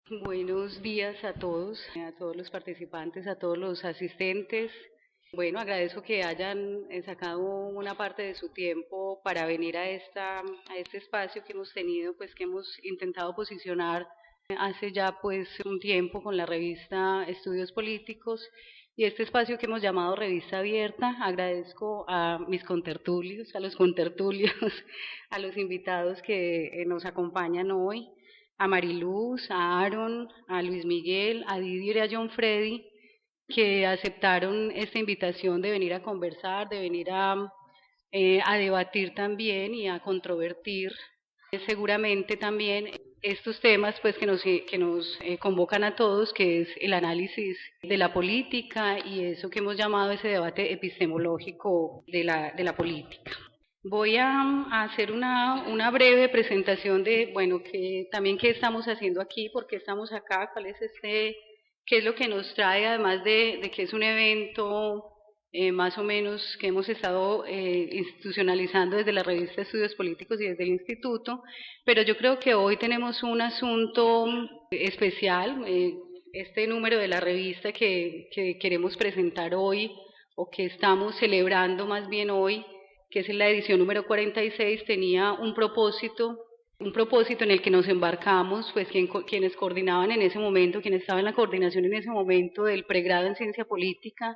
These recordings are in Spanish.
Buenos días a todos los participantes, a todos los asistentes. Bueno, agradezco que hayan sacado una parte de su tiempo para venir a este espacio que hemos tenido, pues que hemos intentado posicionar hace ya pues un tiempo con la revista Estudios Políticos y este espacio que hemos llamado Revista Abierta. Agradezco a mis contertulios, a los contertulios, a los invitados que nos acompañan hoy, a Mariluz, a Aaron, a Luis Miguel, a Didier y a John Freddy, que aceptaron esta invitación de venir a conversar, de venir a debatir también y a controvertir seguramente también estos temas pues que nos convocan a todos, que es el análisis de la política y eso que hemos llamado ese debate epistemológico de la política. Voy a hacer una breve presentación de, bueno, que también qué estamos haciendo aquí, por qué estamos acá, cuál es qué es lo que nos trae, además de que es un evento más o menos que hemos estado institucionalizando desde la revista Estudios Políticos y desde el Instituto, pero yo creo que hoy tenemos un asunto especial, este número de la revista que queremos presentar hoy, o que estamos celebrando más bien hoy, que es la edición número 46, tenía un propósito en el que nos embarcamos, pues quienes coordinaban en ese momento, quien estaba en la coordinación en ese momento del pregrado en ciencia política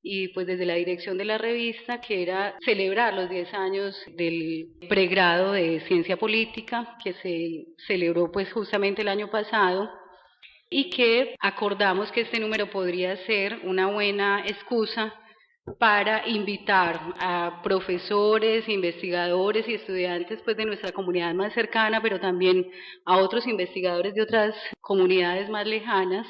y pues desde la dirección de la revista, que era celebrar los 10 años del pregrado de ciencia política, que se celebró pues justamente el año pasado, y que acordamos que este número podría ser una buena excusa para invitar a profesores, investigadores y estudiantes pues de nuestra comunidad más cercana, pero también a otros investigadores de otras comunidades más lejanas,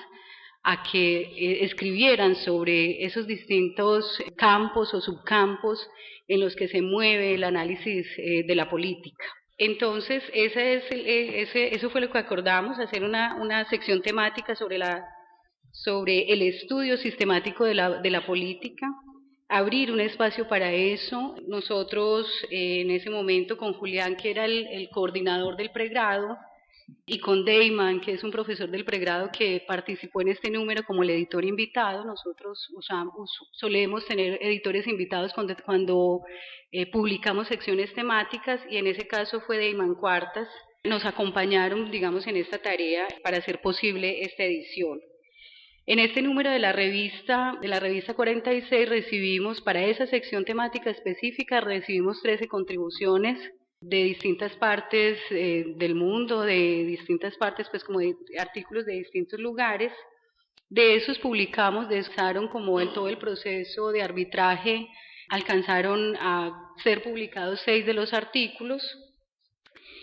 a que escribieran sobre esos distintos campos o subcampos en los que se mueve el análisis de la política. Entonces, eso fue lo que acordamos, hacer una sección temática sobre el estudio sistemático de la política, abrir un espacio para eso. Nosotros en ese momento con Julián, que era el coordinador del pregrado, y con Deiman, que es un profesor del pregrado que participó en este número como el editor invitado. Nosotros solemos tener editores invitados cuando publicamos secciones temáticas, y en ese caso fue Deiman Cuartas. Nos acompañaron, digamos, en esta tarea para hacer posible esta edición. En este número de la revista 46, recibimos, para esa sección temática específica, recibimos 13 contribuciones de distintas partes del mundo, de distintas partes, pues como de artículos de distintos lugares. De esos publicamos, desarrollaron como en todo el proceso de arbitraje, alcanzaron a ser publicados 6 de los artículos.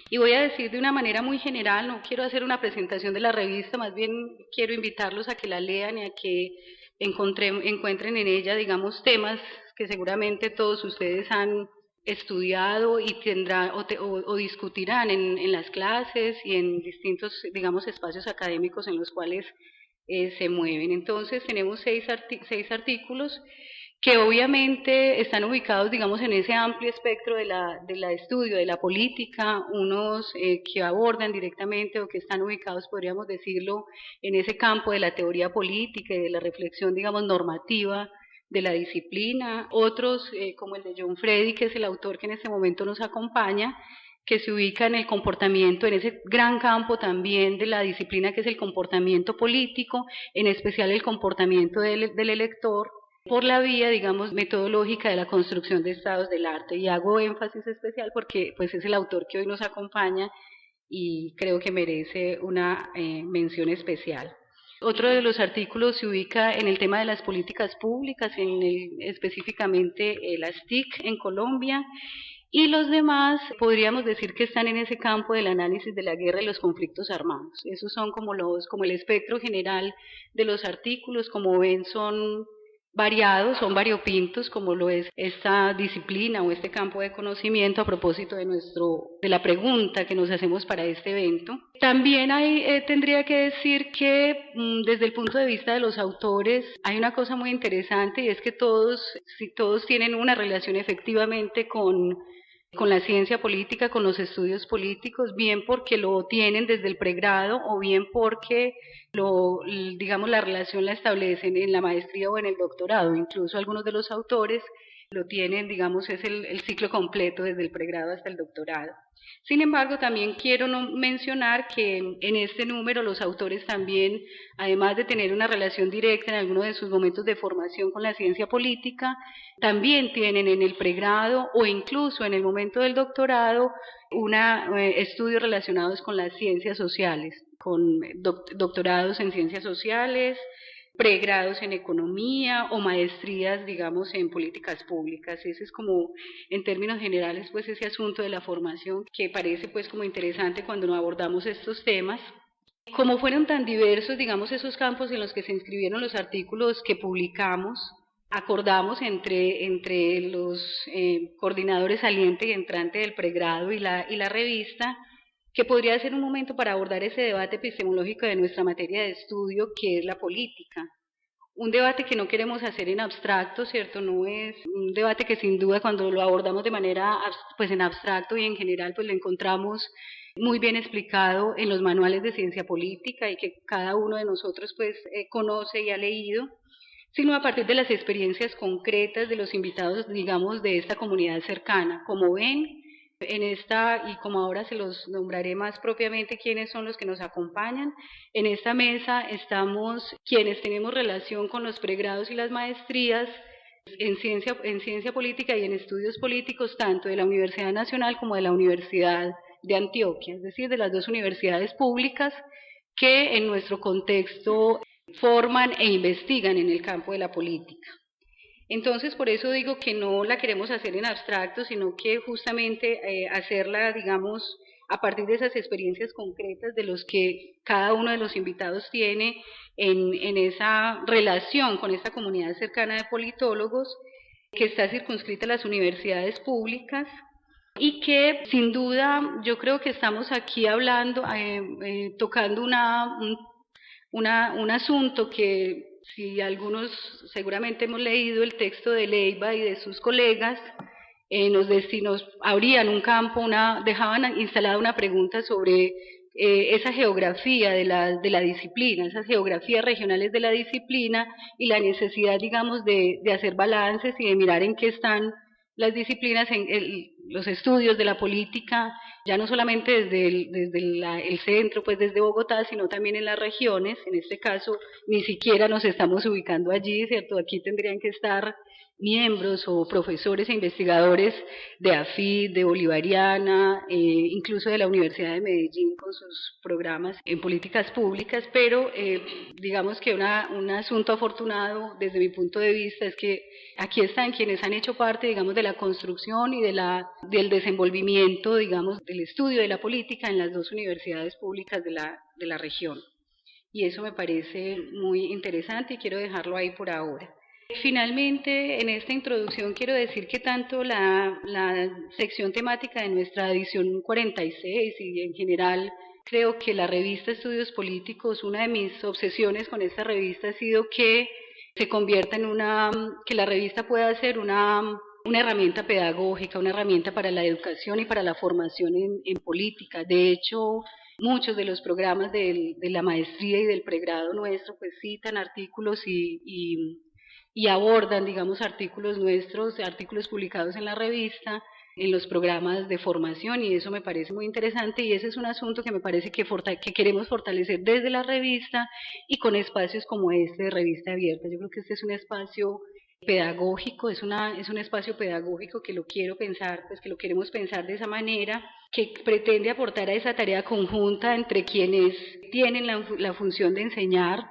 Y voy a decir de una manera muy general, no quiero hacer una presentación de la revista, más bien quiero invitarlos a que la lean y a que encuentren en ella, digamos, temas que seguramente todos ustedes han estudiado y tendrán o discutirán en las clases y en distintos, digamos, espacios académicos en los cuales se mueven. Entonces tenemos seis artículos que obviamente están ubicados, digamos, en ese amplio espectro de la estudio de la política, unos que abordan directamente o que están ubicados, podríamos decirlo, en ese campo de la teoría política y de la reflexión, digamos, normativa de la disciplina, otros como el de John Freddy, que es el autor que en este momento nos acompaña, que se ubica en el comportamiento, en ese gran campo también de la disciplina que es el comportamiento político, en especial el comportamiento del elector, por la vía, digamos, metodológica de la construcción de estados del arte. Y hago énfasis especial porque pues, es el autor que hoy nos acompaña y creo que merece una mención especial. Otro de los artículos se ubica en el tema de las políticas públicas, específicamente las TIC en Colombia, y los demás podríamos decir que están en ese campo del análisis de la guerra y los conflictos armados. Esos son como el espectro general de los artículos. Como ven, son variados, son variopintos, como lo es esta disciplina o este campo de conocimiento a propósito de la pregunta que nos hacemos para este evento. También tendría que decir que desde el punto de vista de los autores hay una cosa muy interesante, y es que todos tienen una relación efectivamente con la ciencia política, con los estudios políticos, bien porque lo tienen desde el pregrado o bien porque digamos, la relación la establecen en la maestría o en el doctorado. Incluso algunos de los autores lo tienen, digamos, es el ciclo completo desde el pregrado hasta el doctorado. Sin embargo, también quiero mencionar que en este número los autores también, además de tener una relación directa en algunos de sus momentos de formación con la ciencia política, también tienen en el pregrado o incluso en el momento del doctorado estudios relacionados con las ciencias sociales, con doctorados en ciencias sociales, pregrados en economía o maestrías, digamos, en políticas públicas. Ese es como, en términos generales, pues ese asunto de la formación que parece pues como interesante cuando nos abordamos estos temas. Como fueron tan diversos, digamos, esos campos en los que se inscribieron los artículos que publicamos, acordamos entre los coordinadores saliente y entrante del pregrado y la revista, que podría ser un momento para abordar ese debate epistemológico de nuestra materia de estudio, que es la política. Un debate que no queremos hacer en abstracto, ¿cierto? No es un debate que sin duda cuando lo abordamos de manera, pues en abstracto y en general, pues lo encontramos muy bien explicado en los manuales de ciencia política y que cada uno de nosotros pues conoce y ha leído, sino a partir de las experiencias concretas de los invitados, digamos, de esta comunidad cercana. Como ven, en esta, y como ahora se los nombraré más propiamente quiénes son los que nos acompañan, en esta mesa estamos quienes tenemos relación con los pregrados y las maestrías en ciencia política y en estudios políticos, tanto de la Universidad Nacional como de la Universidad de Antioquia, es decir, de las dos universidades públicas que en nuestro contexto forman e investigan en el campo de la política. Entonces, por eso digo que no la queremos hacer en abstracto, sino que justamente hacerla, digamos, a partir de esas experiencias concretas de los que cada uno de los invitados tiene en esa relación con esta comunidad cercana de politólogos, que está circunscrita a las universidades públicas y que sin duda yo creo que estamos aquí hablando, tocando un asunto que si algunos seguramente hemos leído el texto de Leiva y de sus colegas, nos abrían un campo, dejaban instalada una pregunta sobre esa geografía de la disciplina, esas geografías regionales de la disciplina y la necesidad, digamos, de hacer balances y de mirar en qué están las disciplinas, los estudios de la política, ya no solamente desde el centro, pues desde Bogotá, sino también en las regiones. En este caso, ni siquiera nos estamos ubicando allí, ¿cierto? Aquí tendrían que estar miembros o profesores e investigadores de AFID, de Bolivariana, incluso de la Universidad de Medellín con sus programas en políticas públicas, pero digamos que un asunto afortunado desde mi punto de vista es que aquí están quienes han hecho parte, digamos, de la construcción y del desenvolvimiento, digamos, del estudio de la política en las dos universidades públicas de la región. Y eso me parece muy interesante y quiero dejarlo ahí por ahora. Finalmente, en esta introducción quiero decir que tanto la sección temática de nuestra edición 46 y en general creo que la revista Estudios Políticos, una de mis obsesiones con esta revista ha sido que se convierta que la revista pueda ser una herramienta pedagógica, una herramienta para la educación y para la formación en política. De hecho, muchos de los programas de la maestría y del pregrado nuestro pues citan artículos y abordan, digamos, artículos nuestros, artículos publicados en la revista, en los programas de formación, y eso me parece muy interesante, y ese es un asunto que me parece que queremos fortalecer desde la revista y con espacios como este de Revista Abierta. Yo creo que este es un espacio pedagógico, es un espacio pedagógico que lo quiero pensar, pues que lo queremos pensar de esa manera, que pretende aportar a esa tarea conjunta entre quienes tienen la función de enseñar,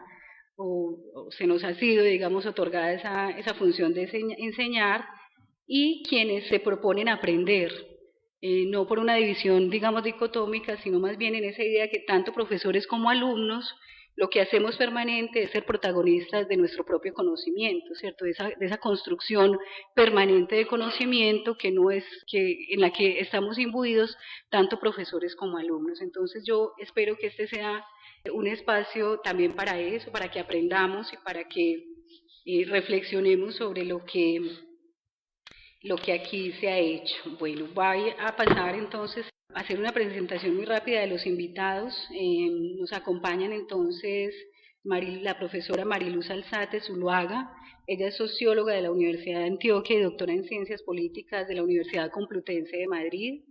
o se nos ha sido, digamos, otorgada esa función de enseñar, y quienes se proponen aprender, no por una división, digamos, dicotómica, sino más bien en esa idea que tanto profesores como alumnos lo que hacemos permanente es ser protagonistas de nuestro propio conocimiento, ¿cierto? De esa construcción permanente de conocimiento en la que estamos imbuidos tanto profesores como alumnos. Entonces yo espero que este sea un espacio también para eso, para que aprendamos y para que reflexionemos sobre lo que lo que aquí se ha hecho. Bueno, voy a pasar entonces a hacer una presentación muy rápida de los invitados. Nos acompañan entonces la profesora Mariluz Alzate Zuluaga. Ella es socióloga de la Universidad de Antioquia y doctora en Ciencias Políticas de la Universidad Complutense de Madrid.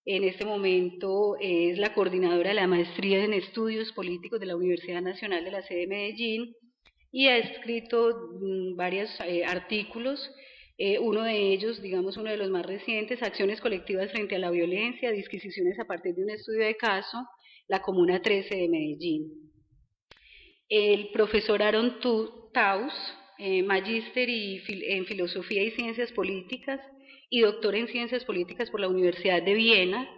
En este momento es la coordinadora de la maestría en Estudios Políticos de la Universidad Nacional de la sede de Medellín y ha escrito varios artículos. Uno de ellos, digamos uno de los más recientes, Acciones colectivas frente a la violencia, disquisiciones a partir de un estudio de caso, la Comuna 13 de Medellín. El profesor Aaron Taus, magíster en Filosofía y Ciencias Políticas y doctor en Ciencias Políticas por la Universidad de Viena,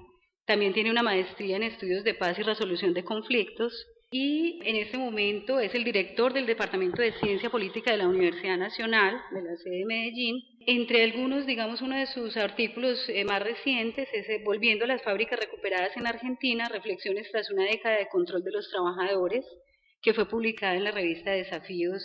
también tiene una maestría en Estudios de Paz y Resolución de Conflictos, y en este momento es el director del Departamento de Ciencia Política de la Universidad Nacional, de la sede de Medellín. Entre algunos, digamos, uno de sus artículos más recientes es Volviendo a las fábricas recuperadas en Argentina, reflexiones tras una década de control de los trabajadores, que fue publicada en la revista Desafíos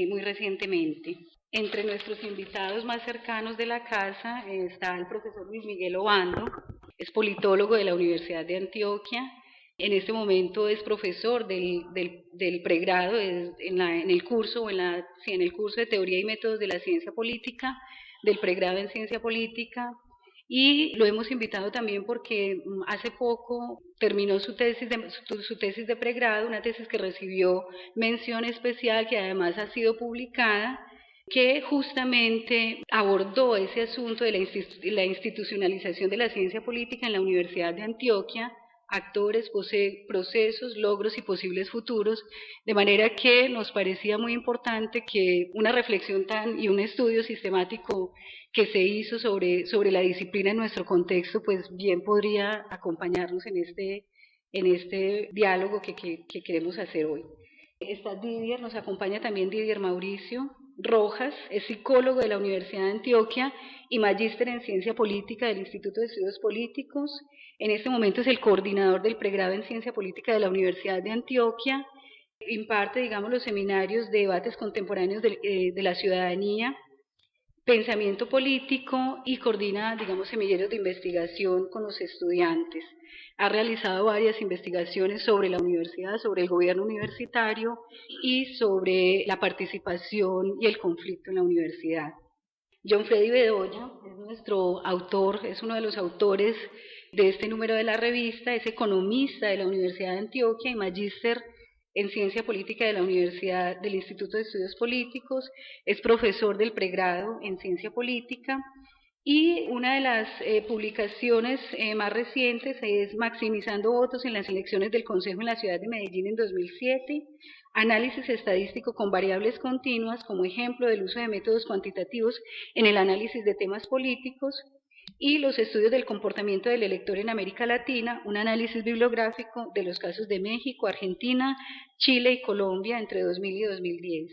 muy recientemente. Entre nuestros invitados más cercanos de la casa está el profesor Luis Miguel Obando, es politólogo de la Universidad de Antioquia. En este momento es profesor del pregrado en el curso de Teoría y Métodos de la Ciencia Política, del pregrado en Ciencia Política, y lo hemos invitado también porque hace poco terminó su tesis de pregrado, una tesis que recibió mención especial, que además ha sido publicada, que justamente abordó ese asunto de la institucionalización de la ciencia política en la Universidad de Antioquia, actores, procesos, logros y posibles futuros, de manera que nos parecía muy importante que una reflexión y un estudio sistemático que se hizo sobre la disciplina en nuestro contexto, pues bien podría acompañarnos en este diálogo que queremos hacer hoy. Nos acompaña también Didier Mauricio Rojas, es psicólogo de la Universidad de Antioquia y magíster en Ciencia Política del Instituto de Estudios Políticos. En este momento es el coordinador del pregrado en Ciencia Política de la Universidad de Antioquia. Imparte, digamos, los seminarios de debates contemporáneos de la ciudadanía, pensamiento político, y coordina, digamos, semilleros de investigación con los estudiantes. Ha realizado varias investigaciones sobre la universidad, sobre el gobierno universitario y sobre la participación y el conflicto en la universidad. John Freddy Bedoya es nuestro autor, es uno de los autores de este número de la revista, es economista de la Universidad de Antioquia y magíster en Ciencia Política de la del Instituto de Estudios Políticos, es profesor del pregrado en Ciencia Política, y una de las publicaciones más recientes es Maximizando votos en las elecciones del Consejo en la ciudad de Medellín en 2007, análisis estadístico con variables continuas como ejemplo del uso de métodos cuantitativos en el análisis de temas políticos, y los estudios del comportamiento del elector en América Latina, un análisis bibliográfico de los casos de México, Argentina, Chile y Colombia entre 2000 y 2010.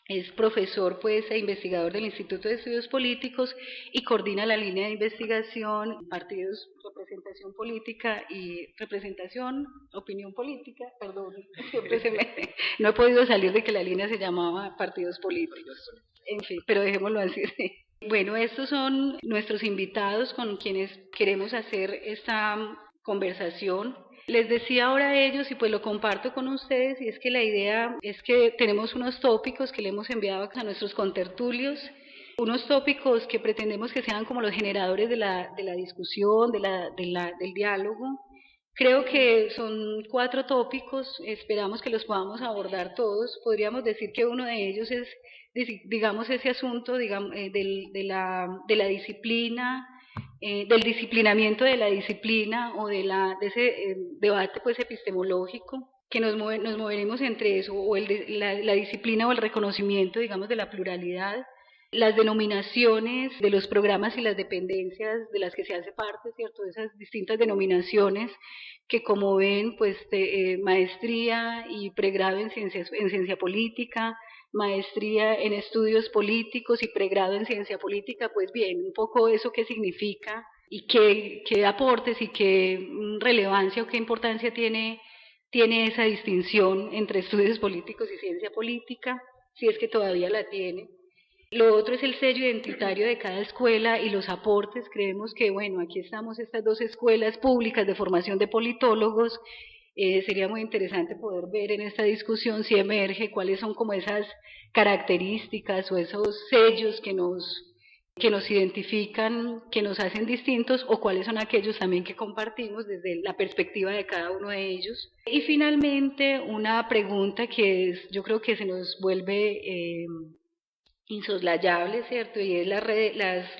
Es profesor pues e investigador del Instituto de Estudios Políticos y coordina la línea de investigación, partidos, representación política y opinión política, perdón, no he podido salir de que la línea se llamaba partidos políticos, en fin, pero dejémoslo así. Bueno, estos son nuestros invitados con quienes queremos hacer esta conversación. Les decía ahora a ellos, y pues lo comparto con ustedes, y es que la idea es que tenemos unos tópicos que le hemos enviado a nuestros contertulios, unos tópicos que pretendemos que sean como los generadores de la discusión, del diálogo. Creo que son 4 tópicos, esperamos que los podamos abordar todos. Podríamos decir que uno de ellos es, digamos, ese asunto de la disciplina, del disciplinamiento de la disciplina o de ese debate pues epistemológico, que nos moveremos entre eso, o la disciplina o el reconocimiento, digamos, de la pluralidad, las denominaciones de los programas y las dependencias de las que se hace parte, ¿cierto? Esas distintas denominaciones que, como ven, pues maestría y pregrado en ciencia política, maestría en estudios políticos y pregrado en ciencia política, pues bien, un poco eso qué significa y qué aportes y qué relevancia o qué importancia tiene esa distinción entre estudios políticos y ciencia política, si es que todavía la tiene. Lo otro es el sello identitario de cada escuela y los aportes. Creemos que, bueno, aquí estamos estas dos escuelas públicas de formación de politólogos. Sería muy interesante poder ver en esta discusión si emerge cuáles son como esas características o esos sellos que nos identifican, que nos hacen distintos, o cuáles son aquellos también que compartimos desde la perspectiva de cada uno de ellos. Y finalmente, una pregunta que yo creo que se nos vuelve insoslayable, ¿cierto? Y es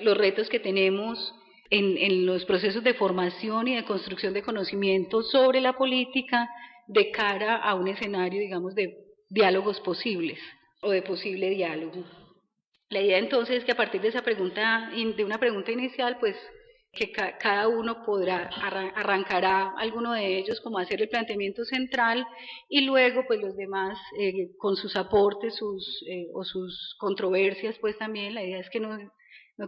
los retos que tenemos en los procesos de formación y de construcción de conocimiento sobre la política de cara a un escenario, digamos, de diálogos posibles o de posible diálogo. La idea entonces es que a partir de esa pregunta, de una pregunta inicial, pues que cada uno arrancará alguno de ellos como hacer el planteamiento central, y luego pues los demás con sus aportes o sus controversias, pues también la idea es que no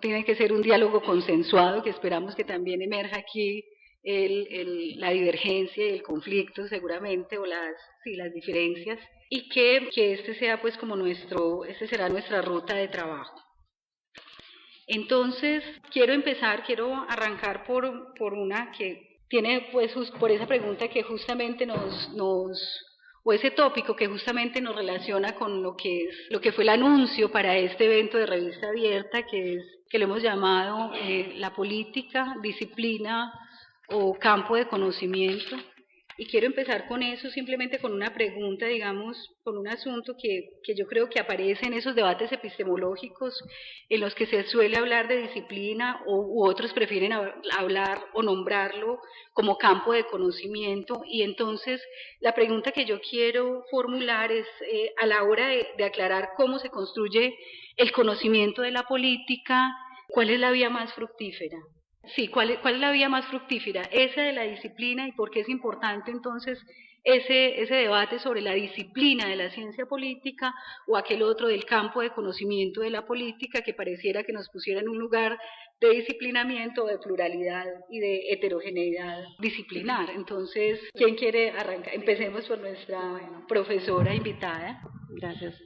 tiene que ser un diálogo consensuado, que esperamos que también emerja aquí la divergencia y el conflicto seguramente, o las diferencias, y que este sea pues como este será nuestra ruta de trabajo. Entonces, quiero arrancar por una que tiene pues por esa pregunta que justamente o ese tópico que justamente nos relaciona con lo que fue el anuncio para este evento de Revista Abierta, que lo hemos llamado la política, disciplina o campo de conocimiento. Y quiero empezar con eso, simplemente con una pregunta, digamos, con un asunto que yo creo que aparece en esos debates epistemológicos en los que se suele hablar de disciplina, u otros prefieren hablar o nombrarlo como campo de conocimiento. Y entonces la pregunta que yo quiero formular es, a la hora de aclarar cómo se construye el conocimiento de la política, ¿cuál es la vía más fructífera? Sí, ¿cuál es la vía más fructífera? Esa de la disciplina, y por qué es importante entonces ese debate sobre la disciplina de la ciencia política, o aquel otro del campo de conocimiento de la política, que pareciera que nos pusiera en un lugar de disciplinamiento, de pluralidad y de heterogeneidad disciplinar. Entonces, ¿quién quiere arrancar? Empecemos por nuestra profesora invitada. Gracias.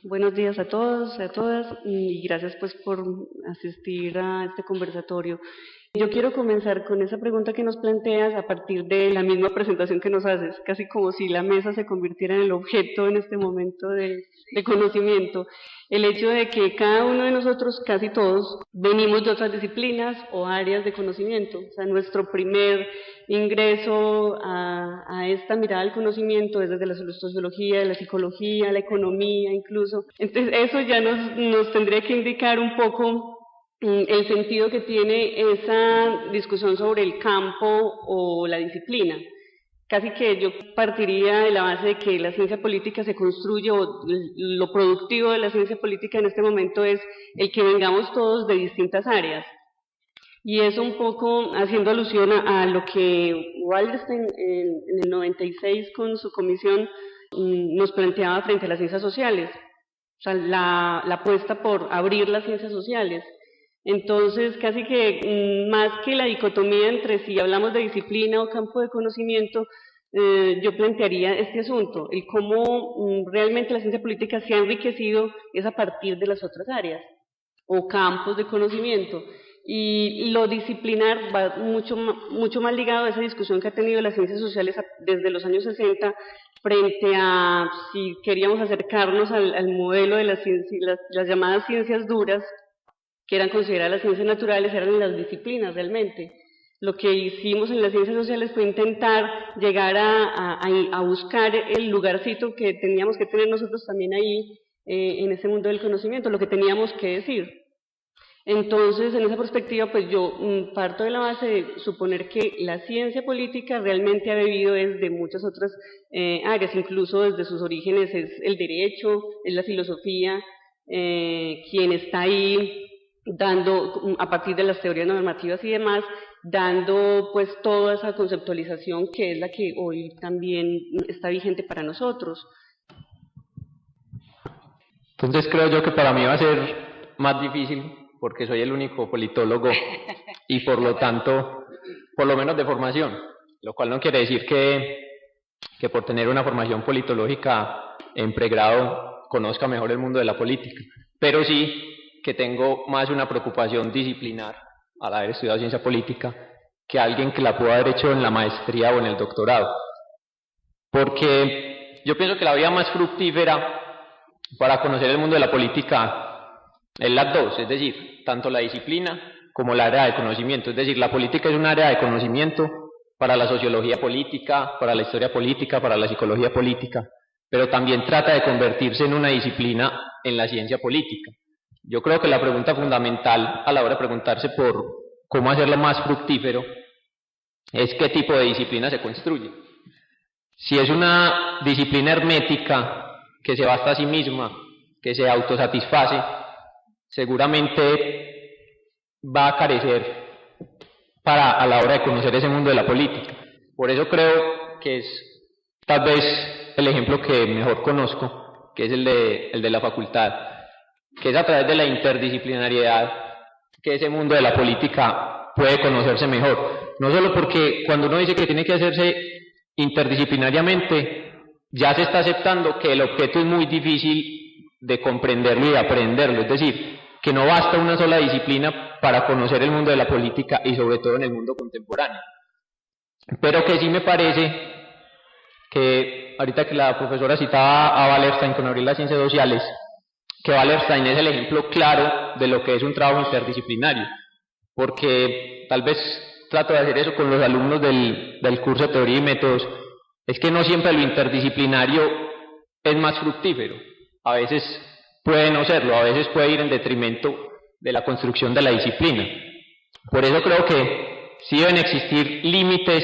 Buenos días a todos, a todas, y gracias pues por asistir a este conversatorio. Yo quiero comenzar con esa pregunta que nos planteas a partir de la misma presentación que nos haces, casi como si la mesa se convirtiera en el objeto en este momento de conocimiento. El hecho de que cada uno de nosotros, casi todos, venimos de otras disciplinas o áreas de conocimiento. O sea, nuestro primer ingreso a esta mirada al conocimiento es desde la sociología, la psicología, la economía incluso. Entonces eso ya nos tendría que indicar un poco el sentido que tiene esa discusión sobre el campo o la disciplina. Casi que yo partiría de la base de que la ciencia política se construye, o lo productivo de la ciencia política en este momento es el que vengamos todos de distintas áreas. Y eso un poco haciendo alusión a lo que Wallerstein en el 96 con su comisión nos planteaba frente a las ciencias sociales, o sea, la apuesta por abrir las ciencias sociales. Entonces, casi que más que la dicotomía entre si hablamos de disciplina o campo de conocimiento, yo plantearía este asunto, el cómo realmente la ciencia política se ha enriquecido es a partir de las otras áreas o campos de conocimiento. Y lo disciplinar va mucho más ligado a esa discusión que ha tenido las ciencias sociales desde los años 60 frente a si queríamos acercarnos al modelo de las llamadas ciencias duras, que eran consideradas las ciencias naturales, eran las disciplinas realmente. Lo que hicimos en las ciencias sociales fue intentar llegar a buscar el lugarcito que teníamos que tener nosotros también ahí, en ese mundo del conocimiento, lo que teníamos que decir. Entonces, en esa perspectiva, pues yo parto de la base de suponer que la ciencia política realmente ha bebido desde muchas otras áreas, incluso desde sus orígenes es el derecho, es la filosofía, quien está ahí dando, a partir de las teorías normativas y demás, dando pues toda esa conceptualización que es la que hoy también está vigente para nosotros. Entonces creo yo que para mí va a ser más difícil, porque soy el único politólogo y por lo tanto, por lo menos de formación, lo cual no quiere decir que por tener una formación politológica en pregrado conozca mejor el mundo de la política. pero sí que tengo más una preocupación disciplinar al haber estudiado ciencia política que alguien que la pudo haber hecho en la maestría o en el doctorado. Porque yo pienso que la vía más fructífera para conocer el mundo de la política es las dos, es decir, tanto la disciplina como el área de conocimiento. Es decir, la política es un área de conocimiento para la sociología política, para la historia política, para la psicología política, pero también trata de convertirse en una disciplina en la ciencia política. Yo creo que la pregunta fundamental a la hora de preguntarse por cómo hacerlo más fructífero es qué tipo de disciplina se construye. Si es una disciplina hermética que se basta a sí misma, que se autosatisface, seguramente va a carecer a la hora de conocer ese mundo de la política. Por eso creo que es tal vez el ejemplo que mejor conozco, que es el de la facultad, que es a través de la interdisciplinariedad que ese mundo de la política puede conocerse mejor. No solo porque cuando uno dice que tiene que hacerse interdisciplinariamente, ya se está aceptando que el objeto es muy difícil de comprenderlo y de aprenderlo, es decir, que no basta una sola disciplina para conocer el mundo de la política y sobre todo en el mundo contemporáneo. Pero que sí me parece que, ahorita que la profesora citaba a Wallerstein con abrir las ciencias sociales, que Wallerstein es el ejemplo claro de lo que es un trabajo interdisciplinario, porque tal vez trato de hacer eso con los alumnos del curso de teoría y métodos, es que no siempre lo interdisciplinario es más fructífero, a veces puede no serlo, a veces puede ir en detrimento de la construcción de la disciplina. Por eso creo que sí deben existir límites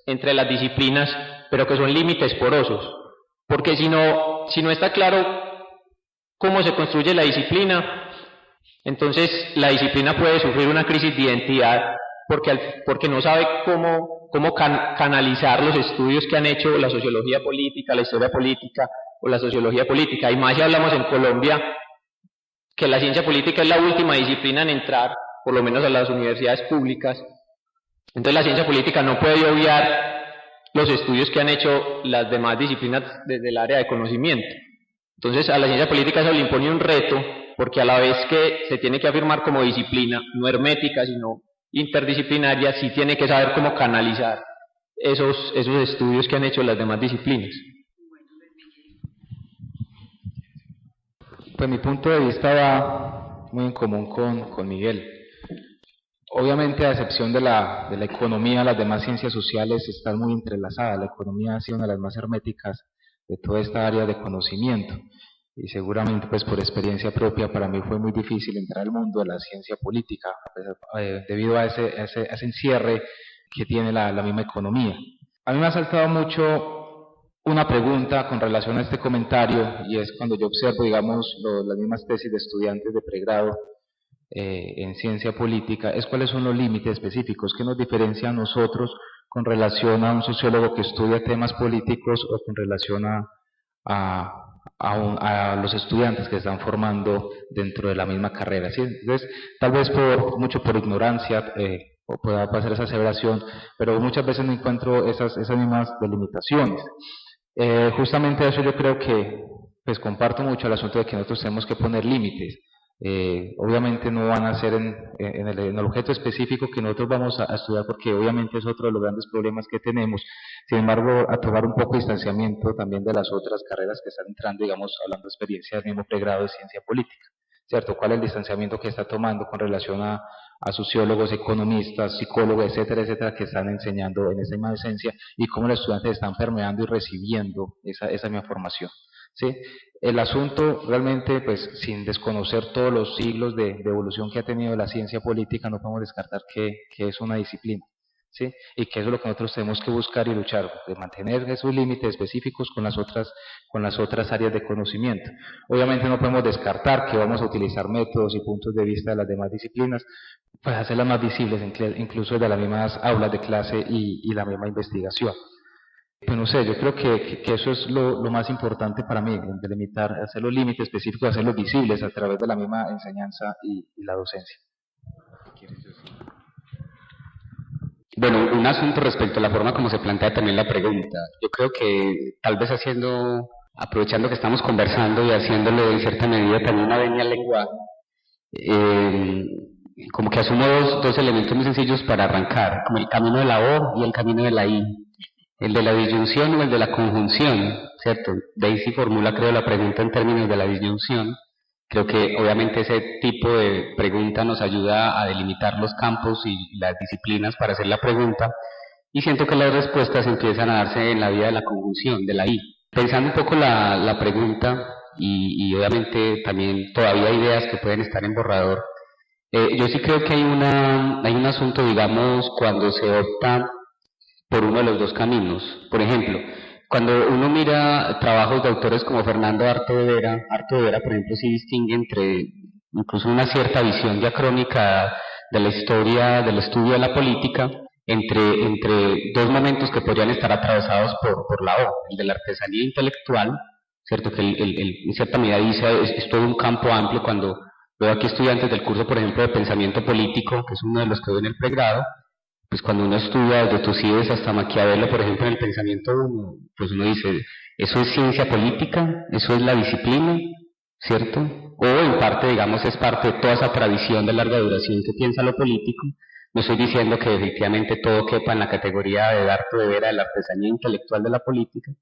entre las disciplinas, pero que son límites porosos, porque si no está claro cómo se construye la disciplina, entonces la disciplina puede sufrir una crisis de identidad porque no sabe cómo canalizar los estudios que han hecho la sociología política, la historia política o la sociología política. Y más si hablamos en Colombia, que la ciencia política es la última disciplina en entrar, por lo menos a las universidades públicas. Entonces la ciencia política no puede obviar los estudios que han hecho las demás disciplinas desde el área de conocimiento. Entonces a la ciencia política se le impone un reto, porque a la vez que se tiene que afirmar como disciplina, no hermética, sino interdisciplinaria, sí tiene que saber cómo canalizar esos estudios que han hecho las demás disciplinas. Pues mi punto de vista va muy en común con Miguel. Obviamente, a excepción de la economía, las demás ciencias sociales están muy entrelazadas. La economía ha sido una de las más herméticas de toda esta área de conocimiento. Y seguramente, pues por experiencia propia, para mí fue muy difícil entrar al mundo de la ciencia política, debido a ese encierre que tiene la misma economía. A mí me ha saltado mucho una pregunta con relación a este comentario, y es cuando yo observo, digamos, las mismas tesis de estudiantes de pregrado en ciencia política, es cuáles son los límites específicos que nos diferencian a nosotros con relación a un sociólogo que estudia temas políticos o con relación a los estudiantes que se están formando dentro de la misma carrera, ¿sí? Entonces, tal vez mucho por ignorancia pueda pasar esa aseveración, pero muchas veces no encuentro esas mismas delimitaciones. Justamente eso yo creo que pues comparto mucho el asunto de que nosotros tenemos que poner límites. Obviamente no van a ser en el objeto específico que nosotros vamos a estudiar, porque obviamente es otro de los grandes problemas que tenemos. Sin embargo, a tomar un poco de distanciamiento también de las otras carreras que están entrando, digamos, hablando de experiencia del mismo pregrado de ciencia política, ¿cierto? ¿Cuál es el distanciamiento que está tomando con relación a sociólogos, economistas, psicólogos, etcétera, etcétera, que están enseñando en esa misma esencia, y cómo los estudiantes están permeando y recibiendo esa misma formación? ¿Sí? El asunto realmente, pues sin desconocer todos los siglos de evolución que ha tenido la ciencia política, no podemos descartar que es una disciplina, ¿sí? Y que eso es lo que nosotros tenemos que buscar y luchar, de mantener esos límites específicos con las otras áreas de conocimiento. Obviamente no podemos descartar que vamos a utilizar métodos y puntos de vista de las demás disciplinas, pues hacerlas más visibles, incluso de las mismas aulas de clase y la misma investigación. Pues no sé, yo creo que eso es lo más importante para mí, delimitar, hacer los límites específicos, hacerlos visibles a través de la misma enseñanza y la docencia. Bueno, un asunto respecto a la forma como se plantea también la pregunta. Yo creo que tal vez haciendo aprovechando que estamos conversando y haciéndole en cierta medida también una venia al lenguaje, como que asumo dos elementos muy sencillos para arrancar, como el camino de la O y el camino de la I, el de la disyunción o el de la conjunción, ¿cierto? Daisy formula, creo, la pregunta en términos de la disyunción. Creo que obviamente ese tipo de pregunta nos ayuda a delimitar los campos y las disciplinas para hacer la pregunta, y siento que las respuestas empiezan a darse en la vía de la conjunción, de la I. Pensando un poco la pregunta, y obviamente también todavía hay ideas que pueden estar en borrador, yo sí creo que hay un asunto, digamos, cuando se opta por uno de los dos caminos. Por ejemplo, cuando uno mira trabajos de autores como Fernando Arto de Vera, por ejemplo, sí distingue entre incluso una cierta visión diacrónica de la historia, del estudio de la política, entre dos momentos que podrían estar atravesados por la O, el de la artesanía intelectual, ¿cierto? Que en cierta medida dice, es todo un campo amplio. Cuando veo aquí estudiantes del curso, por ejemplo, de pensamiento político, que es uno de los que veo en el pregrado, pues cuando uno estudia desde Tucídides hasta Maquiavelo, por ejemplo, en el pensamiento, pues uno dice, eso es ciencia política, eso es la disciplina, ¿cierto? O en parte, digamos, es parte de toda esa tradición de larga duración que piensa lo político. No estoy diciendo que efectivamente todo quepa en la categoría de Arto de Vera, de la artesanía intelectual de la política,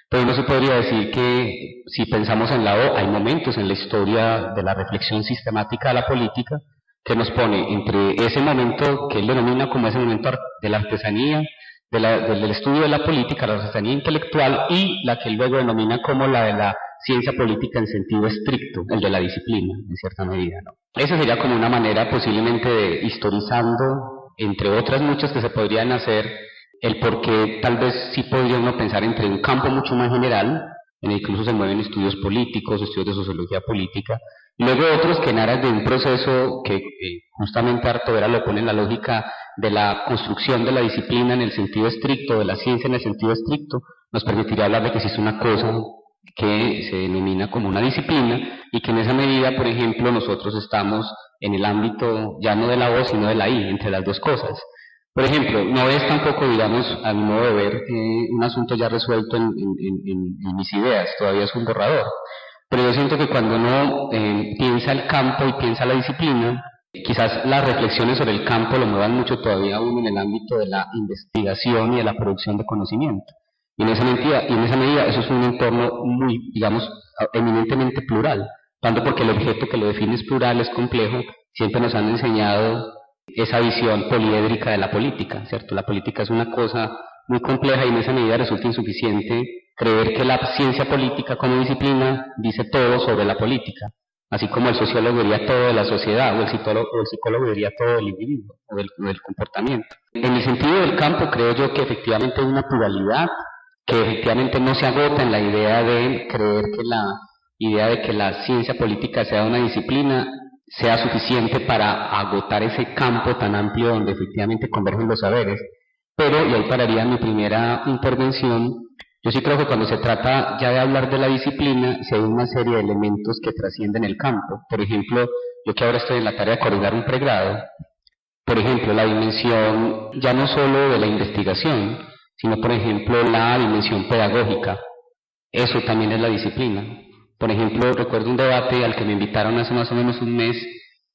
pero uno se podría decir que si pensamos en la O, hay momentos en la historia de la reflexión sistemática de la política que nos pone entre ese momento que él denomina como ese momento de la artesanía, del estudio de la política, la artesanía intelectual, y la que él luego denomina como la de la ciencia política en sentido estricto, el de la disciplina, en cierta medida, ¿no? Esa sería como una manera posiblemente de historizando, entre otras muchas que se podrían hacer, el por qué tal vez sí podría uno pensar entre un campo mucho más general, en el que incluso se mueven estudios políticos, estudios de sociología política, y luego otros que naran de un proceso que justamente Arto Vera lo pone en la lógica de la construcción de la disciplina en el sentido estricto, de la ciencia en el sentido estricto, nos permitiría hablar de que existe una cosa que se denomina como una disciplina, y que en esa medida, por ejemplo, nosotros estamos en el ámbito ya no de la O, sino de la I, entre las dos cosas. Por ejemplo, no es tampoco, digamos, a mi modo de ver, un asunto ya resuelto en mis ideas, todavía es un borrador. Pero yo siento que cuando uno piensa el campo y piensa la disciplina, quizás las reflexiones sobre el campo lo muevan mucho todavía uno en el ámbito de la investigación y de la producción de conocimiento. Y en esa medida eso es un entorno muy, digamos, eminentemente plural, tanto porque el objeto que lo define es plural, es complejo. Siempre nos han enseñado esa visión poliédrica de la política, ¿cierto? La política es una cosa muy compleja, y en esa medida resulta insuficiente creer que la ciencia política como disciplina dice todo sobre la política, así como el sociólogo diría todo de la sociedad, o el psicólogo diría todo del individuo o del comportamiento. En el sentido del campo, creo yo que efectivamente hay una pluralidad, que efectivamente no se agota en la idea de creer que la idea de que la ciencia política sea una disciplina sea suficiente para agotar ese campo tan amplio donde efectivamente convergen los saberes. Pero, y ahí pararía mi primera intervención, yo sí creo que cuando se trata ya de hablar de la disciplina, si hay una serie de elementos que trascienden el campo. Por ejemplo, yo que ahora estoy en la tarea de coordinar un pregrado, por ejemplo, la dimensión ya no solo de la investigación, sino por ejemplo la dimensión pedagógica, eso también es la disciplina. Por ejemplo, recuerdo un debate al que me invitaron hace más o menos un mes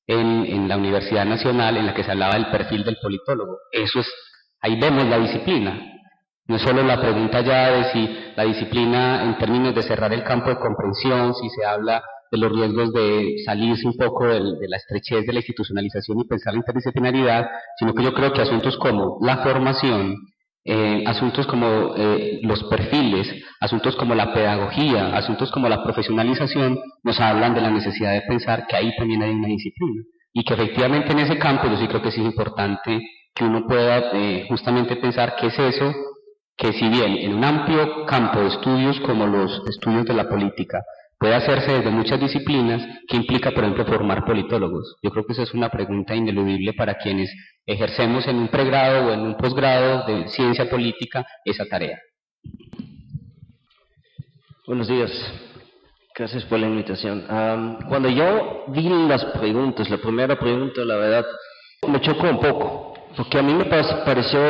en la Universidad Nacional, en la que se hablaba del perfil del politólogo. Eso es, ahí vemos la disciplina. No es solo la pregunta ya de si la disciplina en términos de cerrar el campo de comprensión, si se habla de los riesgos de salirse un poco de la estrechez de la institucionalización y pensar la interdisciplinaridad, sino que yo creo que asuntos como la formación, asuntos como los perfiles, asuntos como la pedagogía, asuntos como la profesionalización, nos hablan de la necesidad de pensar que ahí también hay una disciplina, y que efectivamente en ese campo yo sí creo que sí es importante que uno pueda justamente pensar qué es eso, que si bien en un amplio campo de estudios como los estudios de la política puede hacerse desde muchas disciplinas, ¿qué implica, por ejemplo, formar politólogos? Yo creo que esa es una pregunta ineludible para quienes ejercemos en un pregrado o en un posgrado de ciencia política esa tarea. Buenos días, gracias por la invitación. Cuando yo vi las preguntas, la primera pregunta, la verdad, me chocó un poco, porque a mí me pareció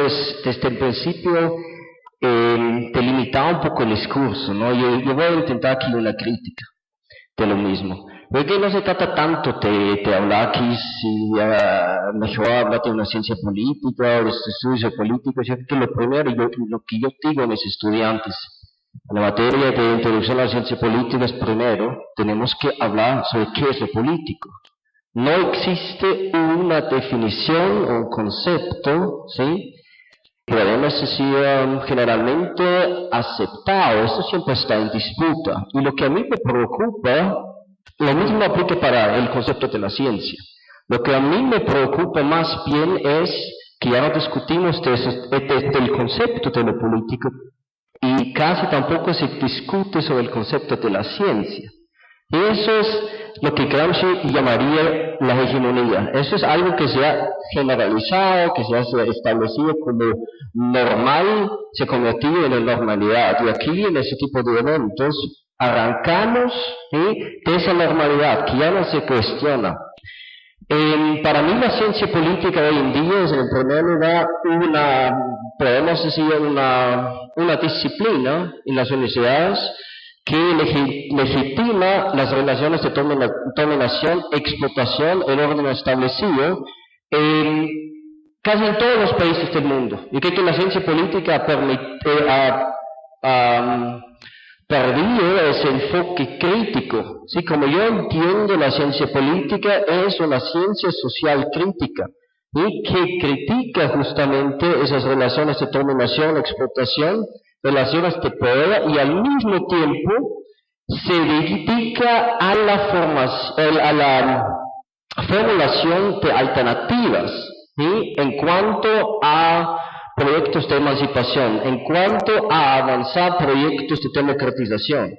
desde el principio te limitaba un poco el discurso, ¿no? Yo voy a intentar aquí una crítica de lo mismo. Porque no se trata tanto de hablar aquí si mejor hablar de una ciencia política o de estudios políticos. Yo creo que lo primero, lo que yo digo a mis estudiantes, en la materia de introducción a la ciencia política es primero, tenemos que hablar sobre qué es lo político. No existe una definición o un concepto, ¿sí?, que podemos decir generalmente aceptado. Esto siempre está en disputa. Y lo que a mí me preocupa, lo mismo aplica para el concepto de la ciencia. Lo que a mí me preocupa más bien es que ya no discutimos del concepto de lo político y casi tampoco se discute sobre el concepto de la ciencia. Y eso es lo que Gramsci llamaría la hegemonía. Eso es algo que se ha generalizado, que se ha establecido como normal, se ha convertido en la normalidad. Y aquí, en ese tipo de eventos, arrancamos de esa normalidad que ya no se cuestiona. Para mí la ciencia política hoy en día es en primer lugar podemos decir una disciplina en las universidades que legitima las relaciones de dominación, explotación, el orden establecido casi en todos los países del mundo. Yo creo que la ciencia política ha perdido ese enfoque crítico. Sí, como yo entiendo la ciencia política es una ciencia social crítica, y que critica justamente esas relaciones de dominación, explotación, relaciones de poder, y al mismo tiempo se dedica a la formulación de alternativas, ¿sí?, en cuanto a proyectos de emancipación, en cuanto a avanzar proyectos de democratización.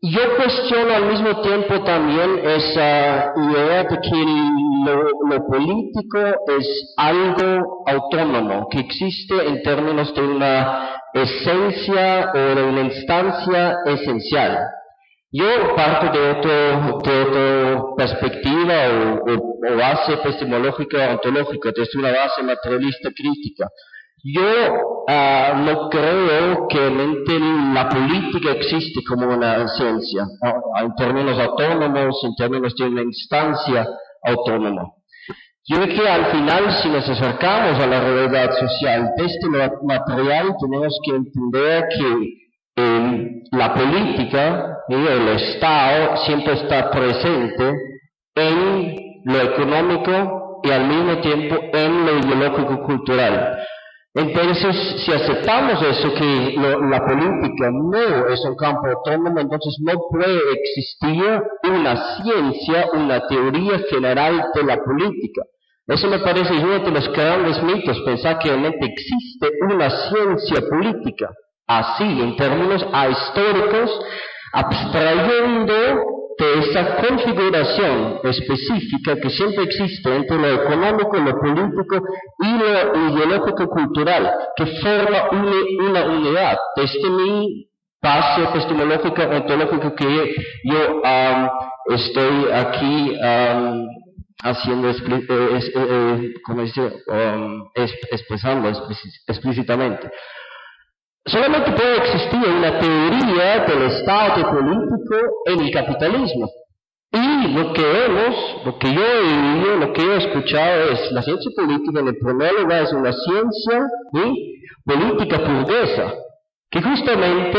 Yo cuestiono al mismo tiempo también esa idea de que lo político es algo autónomo, que existe en términos de una esencia o de una instancia esencial. Yo parto de otra perspectiva o base epistemológica o ontológica, desde una base materialista crítica. Yo no creo que realmente la política existe como una ciencia, en términos autónomos, en términos de una instancia autónoma. Yo creo que al final, si nos acercamos a la realidad social desde lo material, tenemos que entender que la política y el Estado siempre está presente en lo económico y al mismo tiempo en lo ideológico-cultural. Entonces, si aceptamos eso, que la política no es un campo autónomo, entonces no puede existir una ciencia, una teoría general de la política. Eso me parece uno de los grandes mitos, pensar que realmente existe una ciencia política, así, en términos ahistóricos, abstrayendo de esa configuración específica que siempre existe entre lo económico, lo político y lo ideológico-cultural, que forma una unidad. Desde mi base epistemológica, ontológica, que yo estoy aquí haciendo, expresando explícitamente. Solamente puede existir una teoría del Estado político en el capitalismo. Y lo que yo he oído, lo que he escuchado es la ciencia política en el primer lugar es una ciencia política burguesa, que justamente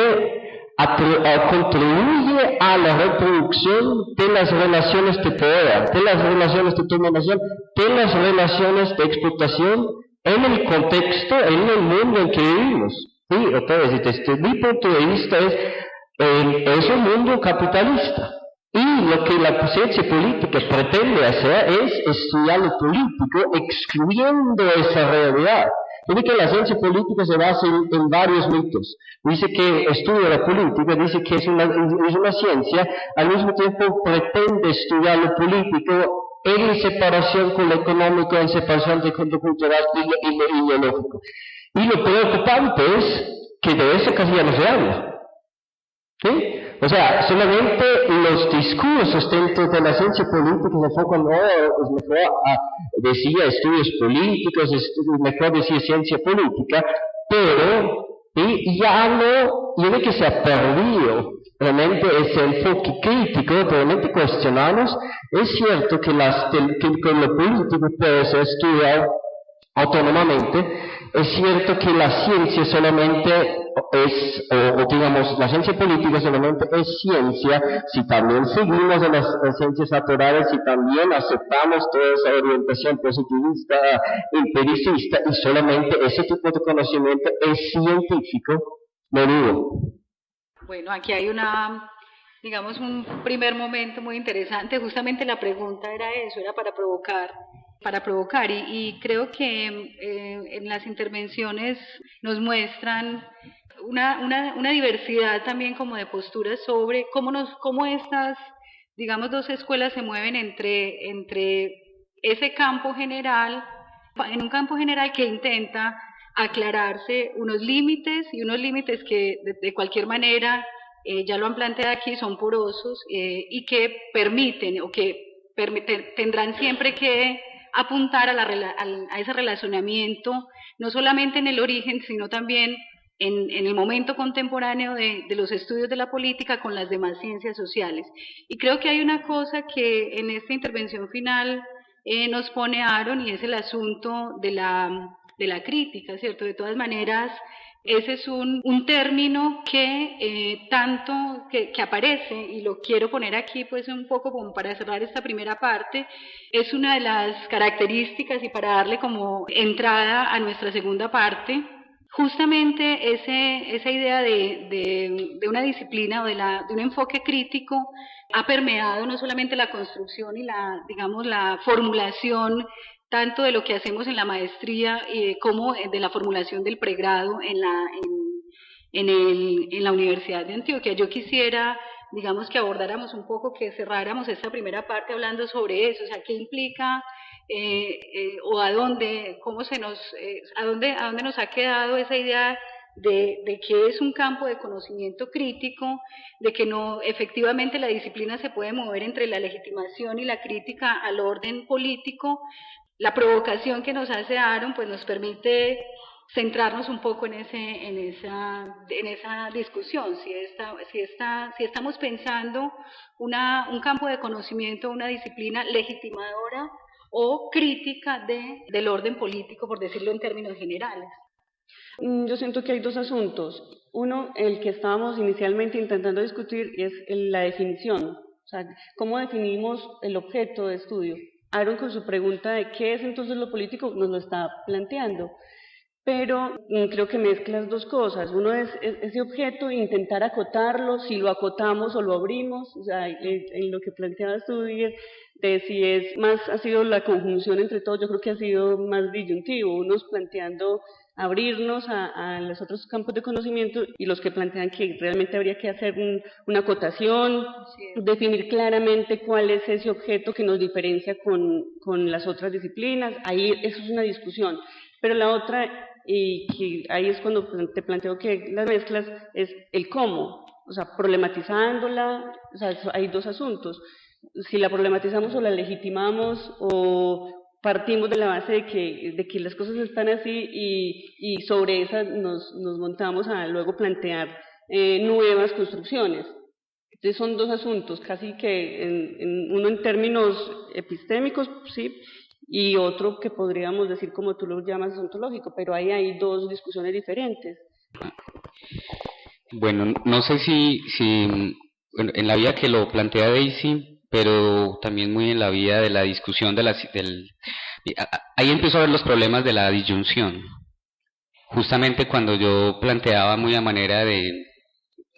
contribuye a la reproducción de las relaciones de poder, de las relaciones de dominación, de las relaciones de explotación en el contexto, en el mundo en que vivimos. Sí, entonces, desde mi punto de vista es un mundo capitalista. Y lo que la ciencia política pretende hacer es estudiar lo político excluyendo esa realidad. Dice que la ciencia política se basa en varios mitos. Dice que estudia la política, dice que es una ciencia, al mismo tiempo pretende estudiar lo político en separación con lo económico, en separación de lo cultural y lo ideológico. Y lo preocupante es que de eso casi ya no se habla. ¿Sí? O sea, solamente los discursos dentro de la ciencia política se enfocan, es mejor decir estudios políticos, es mejor decir ciencia política, pero y ya no, yo creo que se ha perdido realmente ese enfoque crítico, realmente cuestionamos. Es cierto que, que lo político puede ser estudiado autónomamente, es cierto que la ciencia solamente es, o digamos, la ciencia política solamente es ciencia si también seguimos en las ciencias naturales, si también aceptamos toda esa orientación positivista, empiricista, y solamente ese tipo de conocimiento es científico, no dudo. Bueno, aquí hay digamos, un primer momento muy interesante. Justamente la pregunta era eso, era para provocar, y creo que en las intervenciones nos muestran una diversidad también como de posturas sobre cómo estas, digamos, dos escuelas se mueven entre ese campo general, en un campo general que intenta aclararse unos límites que de cualquier manera, ya lo han planteado aquí, son porosos y que permiten o que tendrán siempre que apuntar a ese relacionamiento, no solamente en el origen, sino también en el momento contemporáneo de los estudios de la política con las demás ciencias sociales. Y creo que hay una cosa que en esta intervención final nos pone Aaron, y es el asunto de la crítica, ¿cierto? De todas maneras, ese es un término que que aparece, y lo quiero poner aquí pues un poco como para cerrar esta primera parte, es una de las características, y para darle como entrada a nuestra segunda parte, justamente esa idea de una disciplina o de un enfoque crítico ha permeado no solamente la construcción y la formulación tanto de lo que hacemos en la maestría como de la formulación del pregrado en la Universidad de Antioquia. Yo quisiera, digamos, que abordáramos un poco, que cerráramos esta primera parte hablando sobre eso, o sea, qué implica o a dónde nos ha quedado esa idea de que es un campo de conocimiento crítico, de que no, efectivamente la disciplina se puede mover entre la legitimación y la crítica al orden político. La provocación que nos hace Aaron pues nos permite centrarnos un poco en esa discusión, si estamos pensando un campo de conocimiento, una disciplina legitimadora o crítica del orden político, por decirlo en términos generales. Yo siento que hay dos asuntos. Uno, el que estábamos inicialmente intentando discutir, es la definición, o sea, cómo definimos el objeto de estudio. Aaron, con su pregunta de qué es entonces lo político, nos lo está planteando, pero creo que mezclas dos cosas. Uno es ese objeto, intentar acotarlo, si lo acotamos o lo abrimos, o sea, en lo que planteabas tú, de si ha sido la conjunción entre todos, yo creo que ha sido más disyuntivo, unos planteando abrirnos a los otros campos de conocimiento, y los que plantean que realmente habría que hacer una acotación, definir claramente cuál es ese objeto que nos diferencia con las otras disciplinas. Ahí eso es una discusión. Pero la otra, y que ahí es cuando te planteo que las mezclas, es el cómo, o sea, problematizándola. O sea, hay dos asuntos: si la problematizamos o la legitimamos, o partimos de la base de que las cosas están así y sobre esa nos montamos a luego plantear nuevas construcciones. Entonces son dos asuntos, casi que uno en términos epistémicos, sí, y otro que podríamos decir, como tú lo llamas, ontológico, pero ahí hay dos discusiones diferentes. Bueno, no sé si bueno, en la vía que lo plantea Daisy, pero también muy en la vía de la discusión ahí empiezo a ver los problemas de la disyunción. Justamente cuando yo planteaba muy a manera de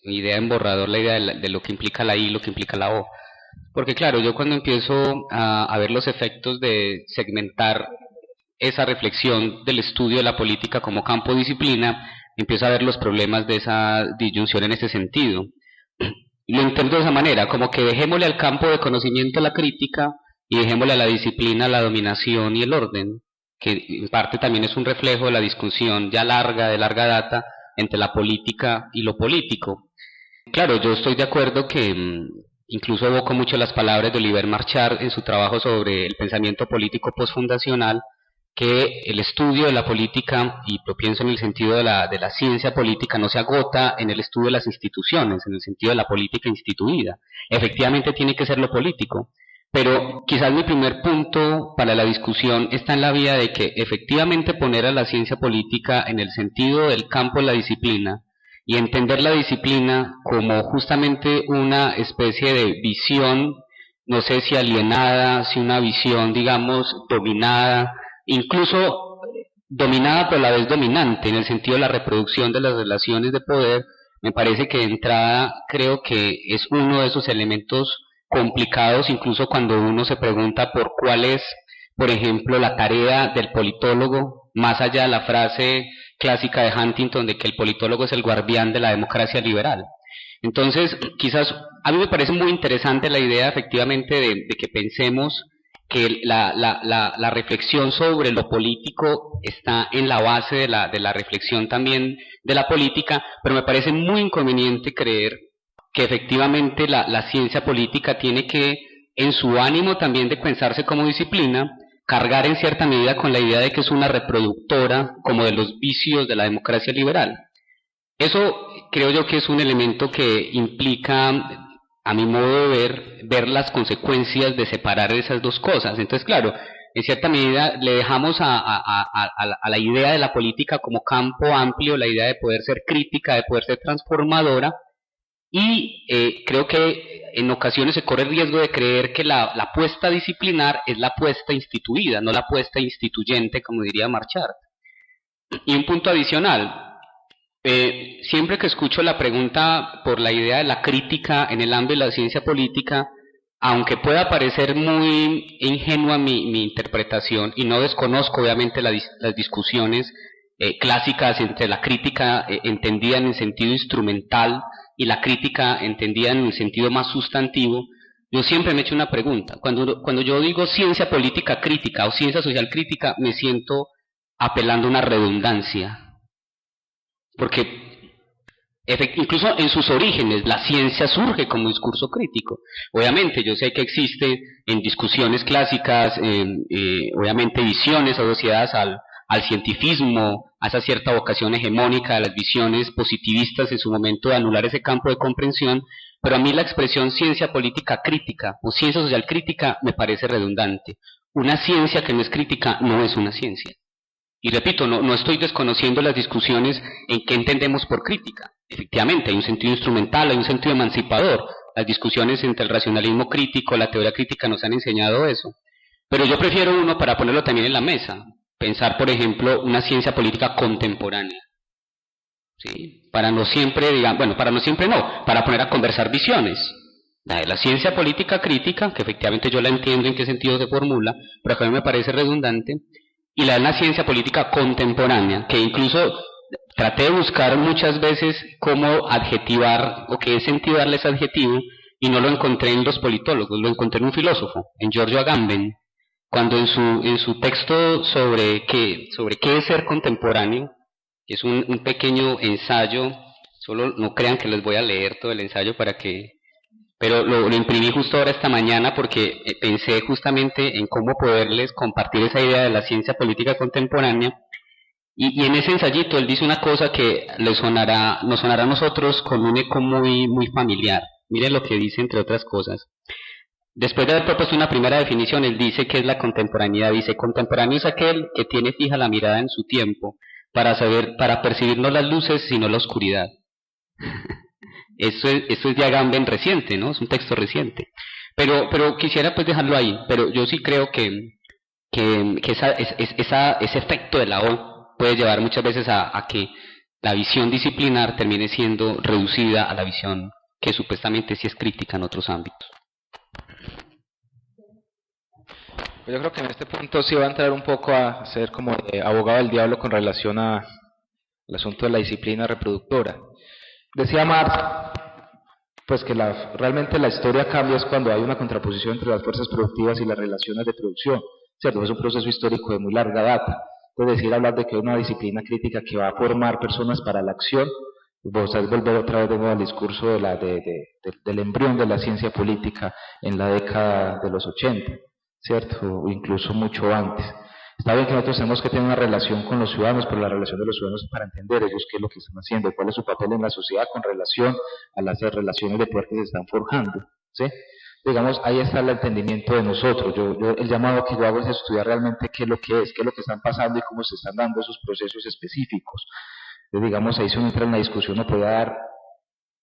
idea en borrador la idea de lo que implica la I, lo que implica la O. Porque claro, yo cuando empiezo a ver los efectos de segmentar esa reflexión del estudio de la política como campo disciplina, empiezo a ver los problemas de esa disyunción en ese sentido. Lo intento de esa manera, como que dejémosle al campo de conocimiento la crítica y dejémosle a la disciplina la dominación y el orden, que en parte también es un reflejo de la discusión ya de larga data, entre la política y lo político. Claro, yo estoy de acuerdo que incluso evoco mucho las palabras de Olivier Marchard en su trabajo sobre el pensamiento político postfundacional, que el estudio de la política, y lo pienso en el sentido de la ciencia política, no se agota en el estudio de las instituciones, en el sentido de la política instituida. Efectivamente tiene que ser lo político, pero quizás mi primer punto para la discusión está en la vía de que efectivamente poner a la ciencia política en el sentido del campo de la disciplina, y entender la disciplina como justamente una especie de visión, no sé si alienada, si una visión, digamos, dominada, incluso dominada pero a la vez dominante, en el sentido de la reproducción de las relaciones de poder, me parece que de entrada creo que es uno de esos elementos complicados, incluso cuando uno se pregunta por cuál es, por ejemplo, la tarea del politólogo, más allá de la frase clásica de Huntington de que el politólogo es el guardián de la democracia liberal. Entonces, quizás a mí me parece muy interesante la idea efectivamente de que pensemos que la reflexión sobre lo político está en la base de la reflexión también de la política, pero me parece muy inconveniente creer que efectivamente la ciencia política tiene que, en su ánimo también de pensarse como disciplina, cargar en cierta medida con la idea de que es una reproductora como de los vicios de la democracia liberal. Eso creo yo que es un elemento que implica, a mi modo de ver las consecuencias de separar esas dos cosas. Entonces, claro, en cierta medida le dejamos a la idea de la política como campo amplio, la idea de poder ser crítica, de poder ser transformadora, y creo que en ocasiones se corre el riesgo de creer que la apuesta disciplinar es la apuesta instituida, no la apuesta instituyente, como diría Marchart. Y un punto adicional, siempre que escucho la pregunta por la idea de la crítica en el ámbito de la ciencia política, aunque pueda parecer muy ingenua mi interpretación, y no desconozco obviamente las discusiones clásicas entre la crítica entendida en el sentido instrumental y la crítica entendida en el sentido más sustantivo, yo siempre me he hecho una pregunta. Cuando yo digo ciencia política crítica o ciencia social crítica, me siento apelando a una redundancia. Porque incluso en sus orígenes la ciencia surge como discurso crítico. Obviamente yo sé que existe en discusiones clásicas, obviamente visiones asociadas al cientifismo, a esa cierta vocación hegemónica de las visiones positivistas en su momento de anular ese campo de comprensión, pero a mí la expresión ciencia política crítica o ciencia social crítica me parece redundante. Una ciencia que no es crítica no es una ciencia. Y repito, no estoy desconociendo las discusiones en qué entendemos por crítica. Efectivamente, hay un sentido instrumental, hay un sentido emancipador. Las discusiones entre el racionalismo crítico, la teoría crítica nos han enseñado eso. Pero yo prefiero uno para ponerlo también en la mesa. Pensar, por ejemplo, una ciencia política contemporánea, ¿sí? Para no siempre, para poner a conversar visiones. La de la ciencia política crítica, que efectivamente yo la entiendo en qué sentido se formula, pero a mí me parece redundante, y la de la ciencia política contemporánea, que incluso traté de buscar muchas veces cómo adjetivar, o qué sentido darle ese adjetivo, y no lo encontré en los politólogos, lo encontré en un filósofo, en Giorgio Agamben, cuando en su texto sobre qué es ser contemporáneo, que es un pequeño ensayo, solo no crean que les voy a leer todo el ensayo pero lo imprimí justo ahora esta mañana porque pensé justamente en cómo poderles compartir esa idea de la ciencia política contemporánea, y en ese ensayito él dice una cosa que nos sonará a nosotros con un eco muy, muy familiar. Miren lo que dice entre otras cosas. Después de haber propuesto una primera definición, él dice que es la contemporaneidad. Dice: contemporáneo es aquel que tiene fija la mirada en su tiempo para percibir no las luces sino la oscuridad. Esto es de Agamben reciente, ¿no? Es un texto reciente. Pero quisiera pues dejarlo ahí. Pero yo sí creo que ese efecto de la O puede llevar muchas veces a que la visión disciplinar termine siendo reducida a la visión que supuestamente sí es crítica en otros ámbitos. Yo creo que en este punto sí va a entrar un poco a ser como abogado del diablo con relación al asunto de la disciplina reproductora. Decía Marx pues que realmente la historia cambia es cuando hay una contraposición entre las fuerzas productivas y las relaciones de producción, ¿cierto? Es un proceso histórico de muy larga data. Es decir, hablar de que hay una disciplina crítica que va a formar personas para la acción, pues es volver otra vez de nuevo al discurso del embrión de la ciencia política en la década de los 80. ¿Cierto? O incluso mucho antes. Está bien que nosotros tenemos que tener una relación con los ciudadanos, pero la relación de los ciudadanos es para entender ellos qué es lo que están haciendo, cuál es su papel en la sociedad con relación a las relaciones de poder que se están forjando, ¿sí? Digamos, ahí está el entendimiento de nosotros. El llamado que yo hago es estudiar realmente qué es lo que están pasando y cómo se están dando esos procesos específicos. Entonces, digamos, ahí si uno entra en la discusión, uno puede dar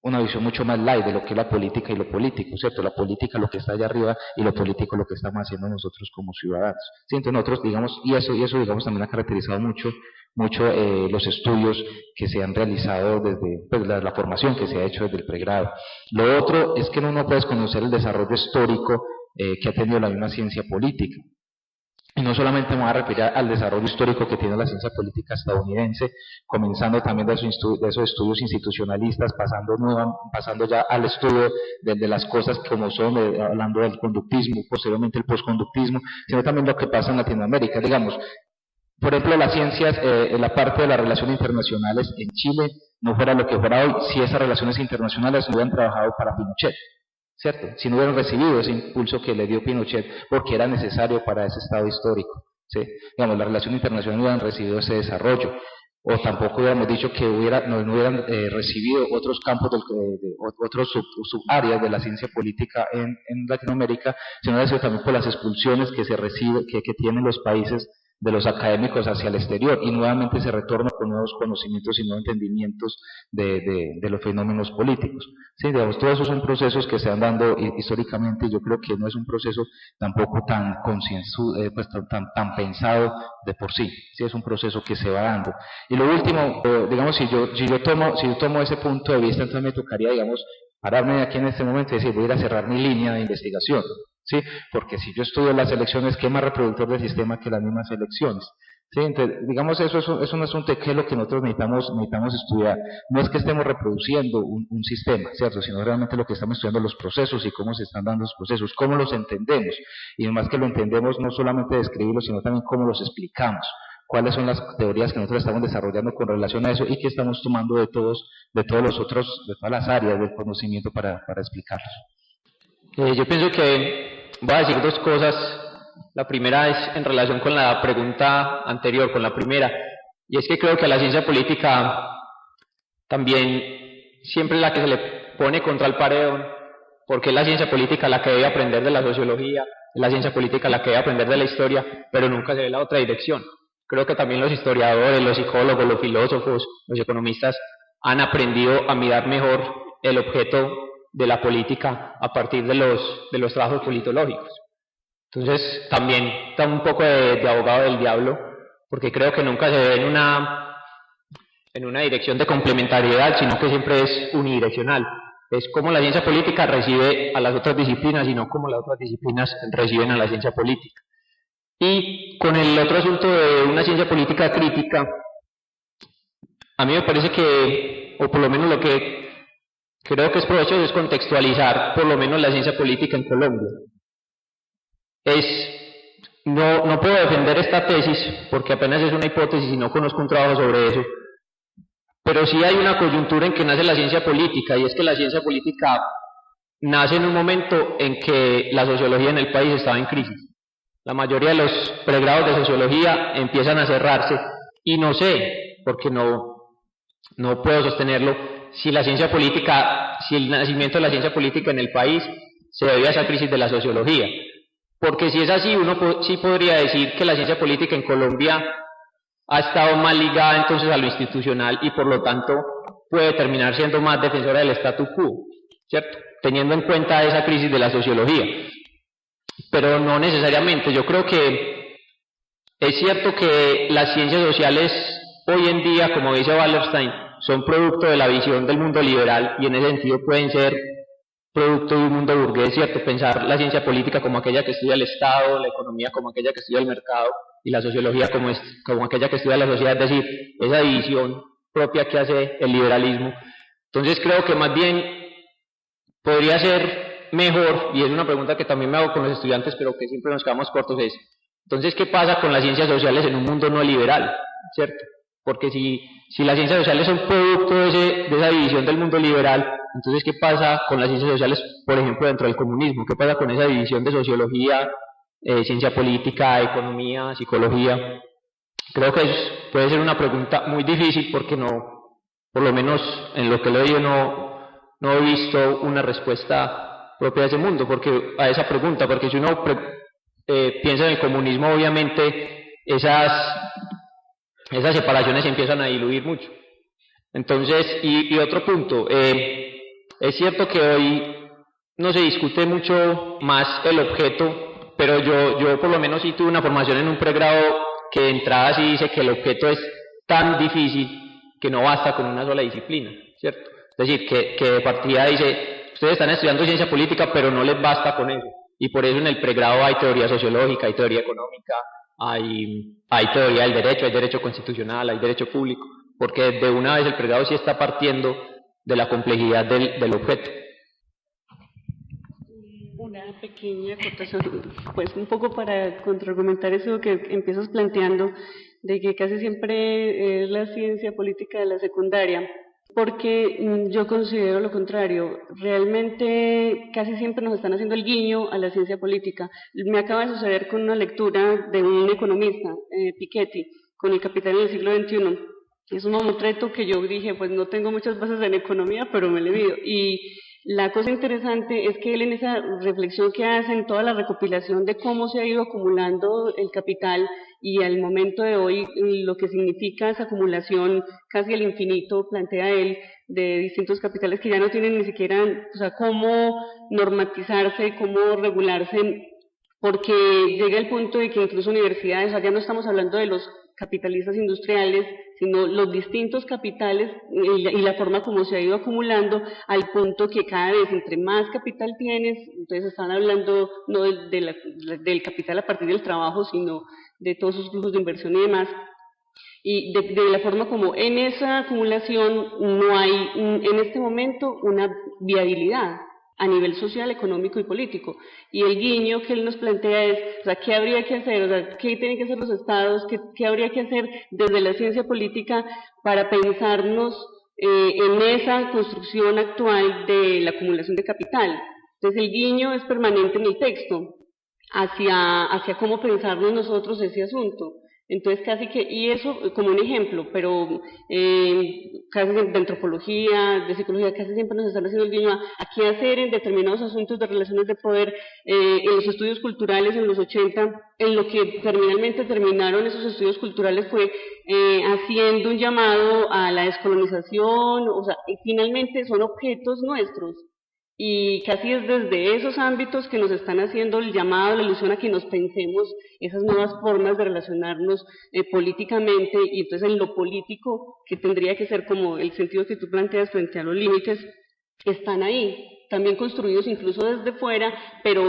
una visión mucho más light de lo que es la política y lo político, ¿cierto? La política lo que está allá arriba y lo político lo que estamos haciendo nosotros como ciudadanos. ¿Sí? Entonces nosotros, digamos, y eso digamos también ha caracterizado mucho los estudios que se han realizado desde pues, la formación que se ha hecho desde el pregrado. Lo otro es que uno no puede conocer el desarrollo histórico que ha tenido la misma ciencia política. Y no solamente me voy a referir al desarrollo histórico que tiene la ciencia política estadounidense, comenzando también de esos estudios institucionalistas, pasando ya al estudio de las cosas como son, hablando del conductismo, posteriormente el postconductismo, sino también lo que pasa en Latinoamérica. Digamos, por ejemplo, las ciencias, la parte de las relaciones internacionales en Chile no fuera lo que fuera hoy si esas relaciones internacionales no hubieran trabajado para Pinochet, ¿cierto? Si no hubieran recibido ese impulso que le dio Pinochet porque era necesario para ese estado histórico, ¿sí? Digamos, las relaciones internacionales no hubieran recibido ese desarrollo, o tampoco hubiéramos dicho que no hubieran recibido otros campos, otros subáreas de la ciencia política en Latinoamérica, sino hubiera sido también por las expulsiones que que tienen los países de los académicos hacia el exterior, y nuevamente se retorna con nuevos conocimientos y nuevos entendimientos de los fenómenos políticos. Sí, digamos, todos esos son procesos que se han dando históricamente, y yo creo que no es un proceso tampoco tan pues, tan pensado de por sí. Sí, es un proceso que se va dando. Y lo último, digamos, si yo tomo ese punto de vista, entonces me tocaría, digamos, pararme aquí en este momento y decir, voy a ir a cerrar mi línea de investigación. ¿Sí? Porque si yo estudio las elecciones, ¿qué más reproductor del sistema que las mismas elecciones? ¿Sí? Entonces, digamos, eso es un asunto que es lo que nosotros necesitamos estudiar. No es que estemos reproduciendo un sistema, ¿cierto? Sino realmente lo que estamos estudiando los procesos y cómo se están dando los procesos, cómo los entendemos. Y además que lo entendemos no solamente describirlos, sino también cómo los explicamos. Cuáles son las teorías que nosotros estamos desarrollando con relación a eso y que estamos tomando de todas las áreas del conocimiento para explicarlos. Yo pienso que voy a decir dos cosas. La primera es en relación con la pregunta anterior, con la primera, y es que creo que a la ciencia política también siempre es la que se le pone contra el paredón, porque es la ciencia política la que debe aprender de la sociología, es la ciencia política la que debe aprender de la historia, pero nunca se ve la otra dirección. Creo que también los historiadores, los psicólogos, los filósofos, los economistas han aprendido a mirar mejor el objeto de la política a partir de los trabajos politológicos. Entonces también está un poco de abogado del diablo, porque creo que nunca se ve en una dirección de complementariedad, sino que siempre es unidireccional. Es como la ciencia política recibe a las otras disciplinas y no como las otras disciplinas reciben a la ciencia política. Y con el otro asunto de una ciencia política crítica, a mí me parece que, o por lo menos lo que creo que es provechoso es contextualizar por lo menos la ciencia política en Colombia. No puedo defender esta tesis porque apenas es una hipótesis y no conozco un trabajo sobre eso, pero sí hay una coyuntura en que nace la ciencia política, y es que la ciencia política nace en un momento en que la sociología en el país estaba en crisis. La mayoría de los pregrados de sociología empiezan a cerrarse, y no sé, porque no puedo sostenerlo, si el nacimiento de la ciencia política en el país se debe a esa crisis de la sociología. Porque si es así, uno sí podría decir que la ciencia política en Colombia ha estado más ligada entonces a lo institucional y por lo tanto puede terminar siendo más defensora del statu quo, ¿cierto? Teniendo en cuenta esa crisis de la sociología. Pero no necesariamente. Yo creo que es cierto que las ciencias sociales hoy en día, como dice Wallerstein, son producto de la visión del mundo liberal, y en ese sentido pueden ser producto de un mundo burgués, ¿cierto? Pensar la ciencia política como aquella que estudia el Estado, la economía como aquella que estudia el mercado, y la sociología como aquella que estudia la sociedad, es decir, esa división propia que hace el liberalismo. Entonces creo que más bien podría ser mejor, y es una pregunta que también me hago con los estudiantes, pero que siempre nos quedamos cortos, es, entonces, ¿qué pasa con las ciencias sociales en un mundo no liberal? ¿Cierto? Porque si las ciencias sociales son producto de esa división del mundo liberal, entonces, ¿qué pasa con las ciencias sociales, por ejemplo, dentro del comunismo? ¿Qué pasa con esa división de sociología ciencia política, economía, psicología. Creo que puede ser una pregunta muy difícil porque no, por lo menos en lo que he leído no he visto una respuesta propia de ese mundo, porque a esa pregunta, porque si uno piensa en el comunismo, obviamente esas separaciones empiezan a diluir mucho. Entonces, y otro punto, es cierto que hoy no se discute mucho más el objeto, pero yo por lo menos sí tuve una formación en un pregrado que de entrada sí dice que el objeto es tan difícil que no basta con una sola disciplina, ¿cierto? Es decir, que de partida dice, ustedes están estudiando ciencia política, pero no les basta con eso. Y por eso en el pregrado hay teoría sociológica, hay teoría económica, hay teoría del derecho, hay derecho constitucional, hay derecho público, porque de una vez el pregrado sí está partiendo de la complejidad del objeto. Una pequeña acotación, pues un poco para contraargumentar eso que empiezas planteando, de que casi siempre es la ciencia política de la secundaria, porque yo considero lo contrario. Realmente casi siempre nos están haciendo el guiño a la ciencia política. Me acaba de suceder con una lectura de un economista, Piketty, con El Capital en el siglo XXI. Es un mamotreto que yo dije, pues no tengo muchas bases en economía, pero me lo he leído. Y la cosa interesante es que él, en esa reflexión que hace en toda la recopilación de cómo se ha ido acumulando el capital y al momento de hoy lo que significa esa acumulación casi al infinito, plantea él, de distintos capitales que ya no tienen ni siquiera, o sea, cómo normatizarse, cómo regularse, porque llega el punto de que incluso universidades, o sea, ya no estamos hablando de los capitalistas industriales, sino los distintos capitales y la forma como se ha ido acumulando, al punto que cada vez entre más capital tienes, entonces están hablando no del capital a partir del trabajo, sino de todos sus flujos de inversión y demás, y de la forma como en esa acumulación no hay en este momento una viabilidad a nivel social, económico y político. Y el guiño que él nos plantea es, o sea, ¿qué habría que hacer? O sea, ¿qué tienen que hacer los estados? ¿Qué habría que hacer desde la ciencia política para pensarnos en esa construcción actual de la acumulación de capital? Entonces el guiño es permanente en el texto hacia cómo pensarnos nosotros ese asunto. Entonces casi que, y eso como un ejemplo, pero casi de antropología, de psicología, casi siempre nos están haciendo el guiño a qué hacer en determinados asuntos de relaciones de poder, en los estudios culturales en los 80, en lo que terminalmente terminaron esos estudios culturales fue haciendo un llamado a la descolonización, o sea, y finalmente son objetos nuestros. Y casi es desde esos ámbitos que nos están haciendo el llamado, la ilusión a que nos pensemos esas nuevas formas de relacionarnos políticamente, y entonces en lo político, que tendría que ser como el sentido que tú planteas frente a los límites, están ahí, también construidos incluso desde fuera, pero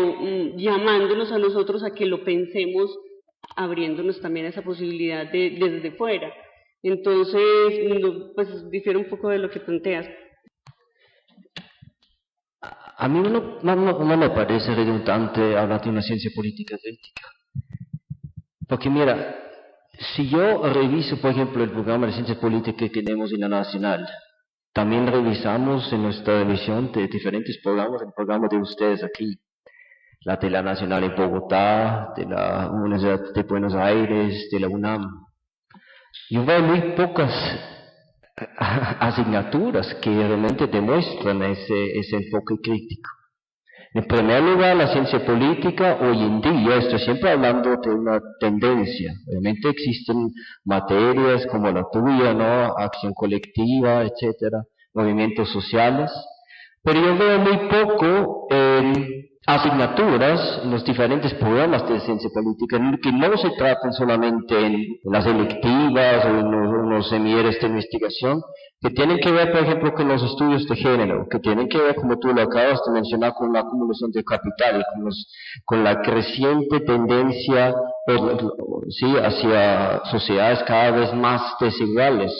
llamándonos a nosotros a que lo pensemos, abriéndonos también a esa posibilidad desde fuera. Entonces, pues difiere un poco de lo que planteas. A mí no me parece redundante hablar de una ciencia política crítica. Porque mira, si yo reviso, por ejemplo, el programa de ciencia política que tenemos en la Nacional, también revisamos en nuestra revisión de diferentes programas, el programa de ustedes aquí, la de la Nacional en Bogotá, de la Universidad de Buenos Aires, de la UNAM. Yo veo muy pocas asignaturas que realmente demuestran ese enfoque crítico. En primer lugar, la ciencia política hoy en día, estoy siempre hablando de una tendencia. Obviamente existen materias como la tuya, ¿no? Acción colectiva, etcétera, movimientos sociales, pero yo veo muy poco asignaturas en los diferentes programas de ciencia política, que no se traten solamente en las electivas o en los semilleros de investigación, que tienen que ver, por ejemplo, con los estudios de género, que tienen que ver, como tú lo acabas de mencionar, con la acumulación de capital, con la creciente tendencia hacia sociedades cada vez más desiguales.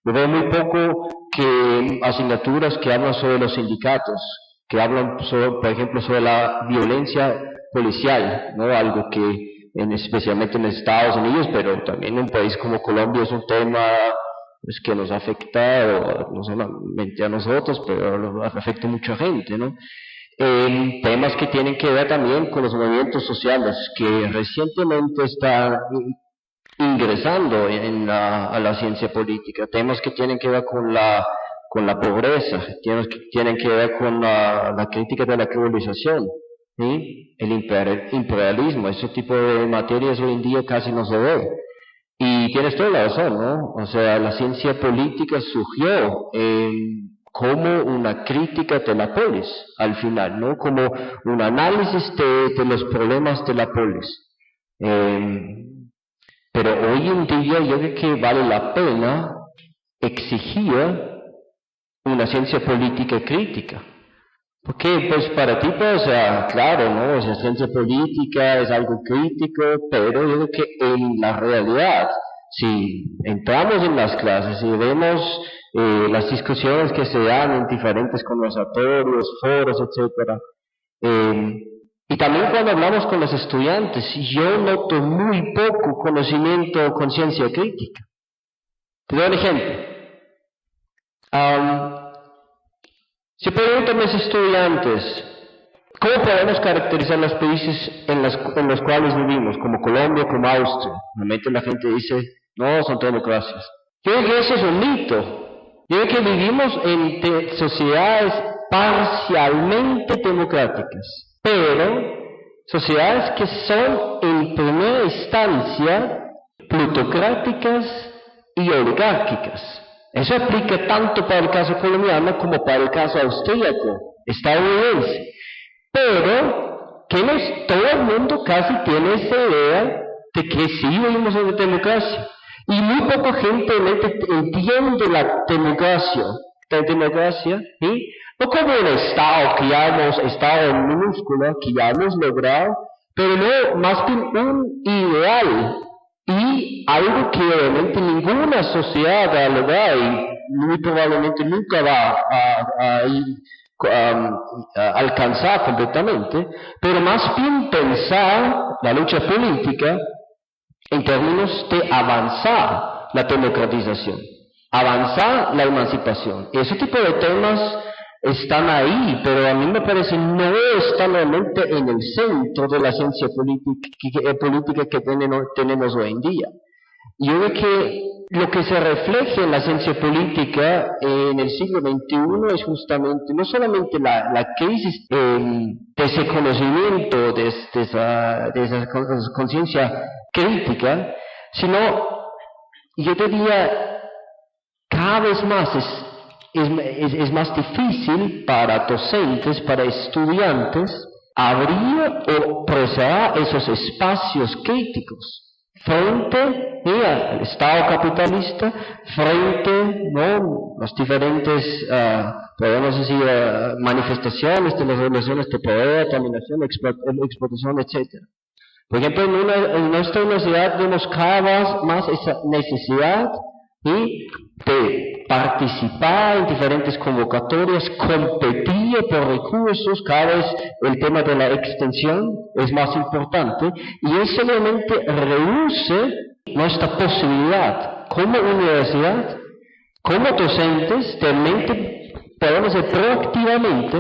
Yo veo muy poco que asignaturas que hablan sobre los sindicatos, que hablan, por ejemplo, sobre la violencia policial, ¿no? Algo que especialmente en Estados Unidos, pero también en un país como Colombia es un tema pues, que nos afecta, no solamente a nosotros, pero afecta a mucha gente, ¿no? temas que tienen que ver también con los movimientos sociales que recientemente están ingresando a la ciencia política, temas que tienen que ver con la pobreza, temas que tienen que ver con la crítica de la globalización, ¿sí? El imperialismo, ese tipo de materias hoy en día casi no se ve. Y tienes toda la razón, ¿no? O sea, la ciencia política surgió como una crítica de la polis, al final, ¿no? Como un análisis de los problemas de la polis. Pero hoy en día yo creo que vale la pena exigir una ciencia política crítica. Porque, pues, para ti, pues, claro, ¿no? O sea, ciencia política es algo crítico, pero yo creo que en la realidad, si entramos en las clases y vemos las discusiones que se dan en diferentes conversatorios, foros, etcétera, y también cuando hablamos con los estudiantes, yo noto muy poco conocimiento o conciencia crítica. Te doy un ejemplo. Si pregunto a mis estudiantes, ¿cómo podemos caracterizar los países en los cuales vivimos, como Colombia, como Austria? Normalmente la gente dice, no, son democracias. Yo creo que eso es un mito. Yo creo que vivimos en sociedades parcialmente democráticas, pero sociedades que son en primera instancia plutocráticas y oligárquicas. Eso aplica tanto para el caso colombiano como para el caso austríaco, estadounidense. Pero todo el mundo casi tiene esa idea de que sí vivimos en una democracia. Y muy poca gente entiende la democracia, ¿sí? No como un Estado que ya Estado en minúscula, que ya hemos logrado, pero no, más bien un ideal. Y algo que obviamente ninguna sociedad va a lograr y muy probablemente nunca va a alcanzar completamente, pero más bien pensar la lucha política en términos de avanzar la democratización, avanzar la emancipación. Ese tipo de temas están ahí, pero a mí me parece no están realmente en el centro de la ciencia política que tenemos hoy en día. Yo creo que lo que se refleja en la ciencia política en el siglo XXI es justamente, no solamente la crisis de ese conocimiento, de esa conciencia crítica, sino, yo diría, cada vez más es más difícil para docentes, para estudiantes, abrir o preservar esos espacios críticos frente al Estado capitalista, frente las diferentes, podemos decir, manifestaciones de las relaciones de poder, dominación, explotación, etc. Por ejemplo, en nuestra universidad vemos cada vez más esa necesidad de participar en diferentes convocatorias, competir por recursos, cada vez el tema de la extensión es más importante, y eso realmente reduce nuestra posibilidad como universidad, como docentes, realmente podemos ser proactivamente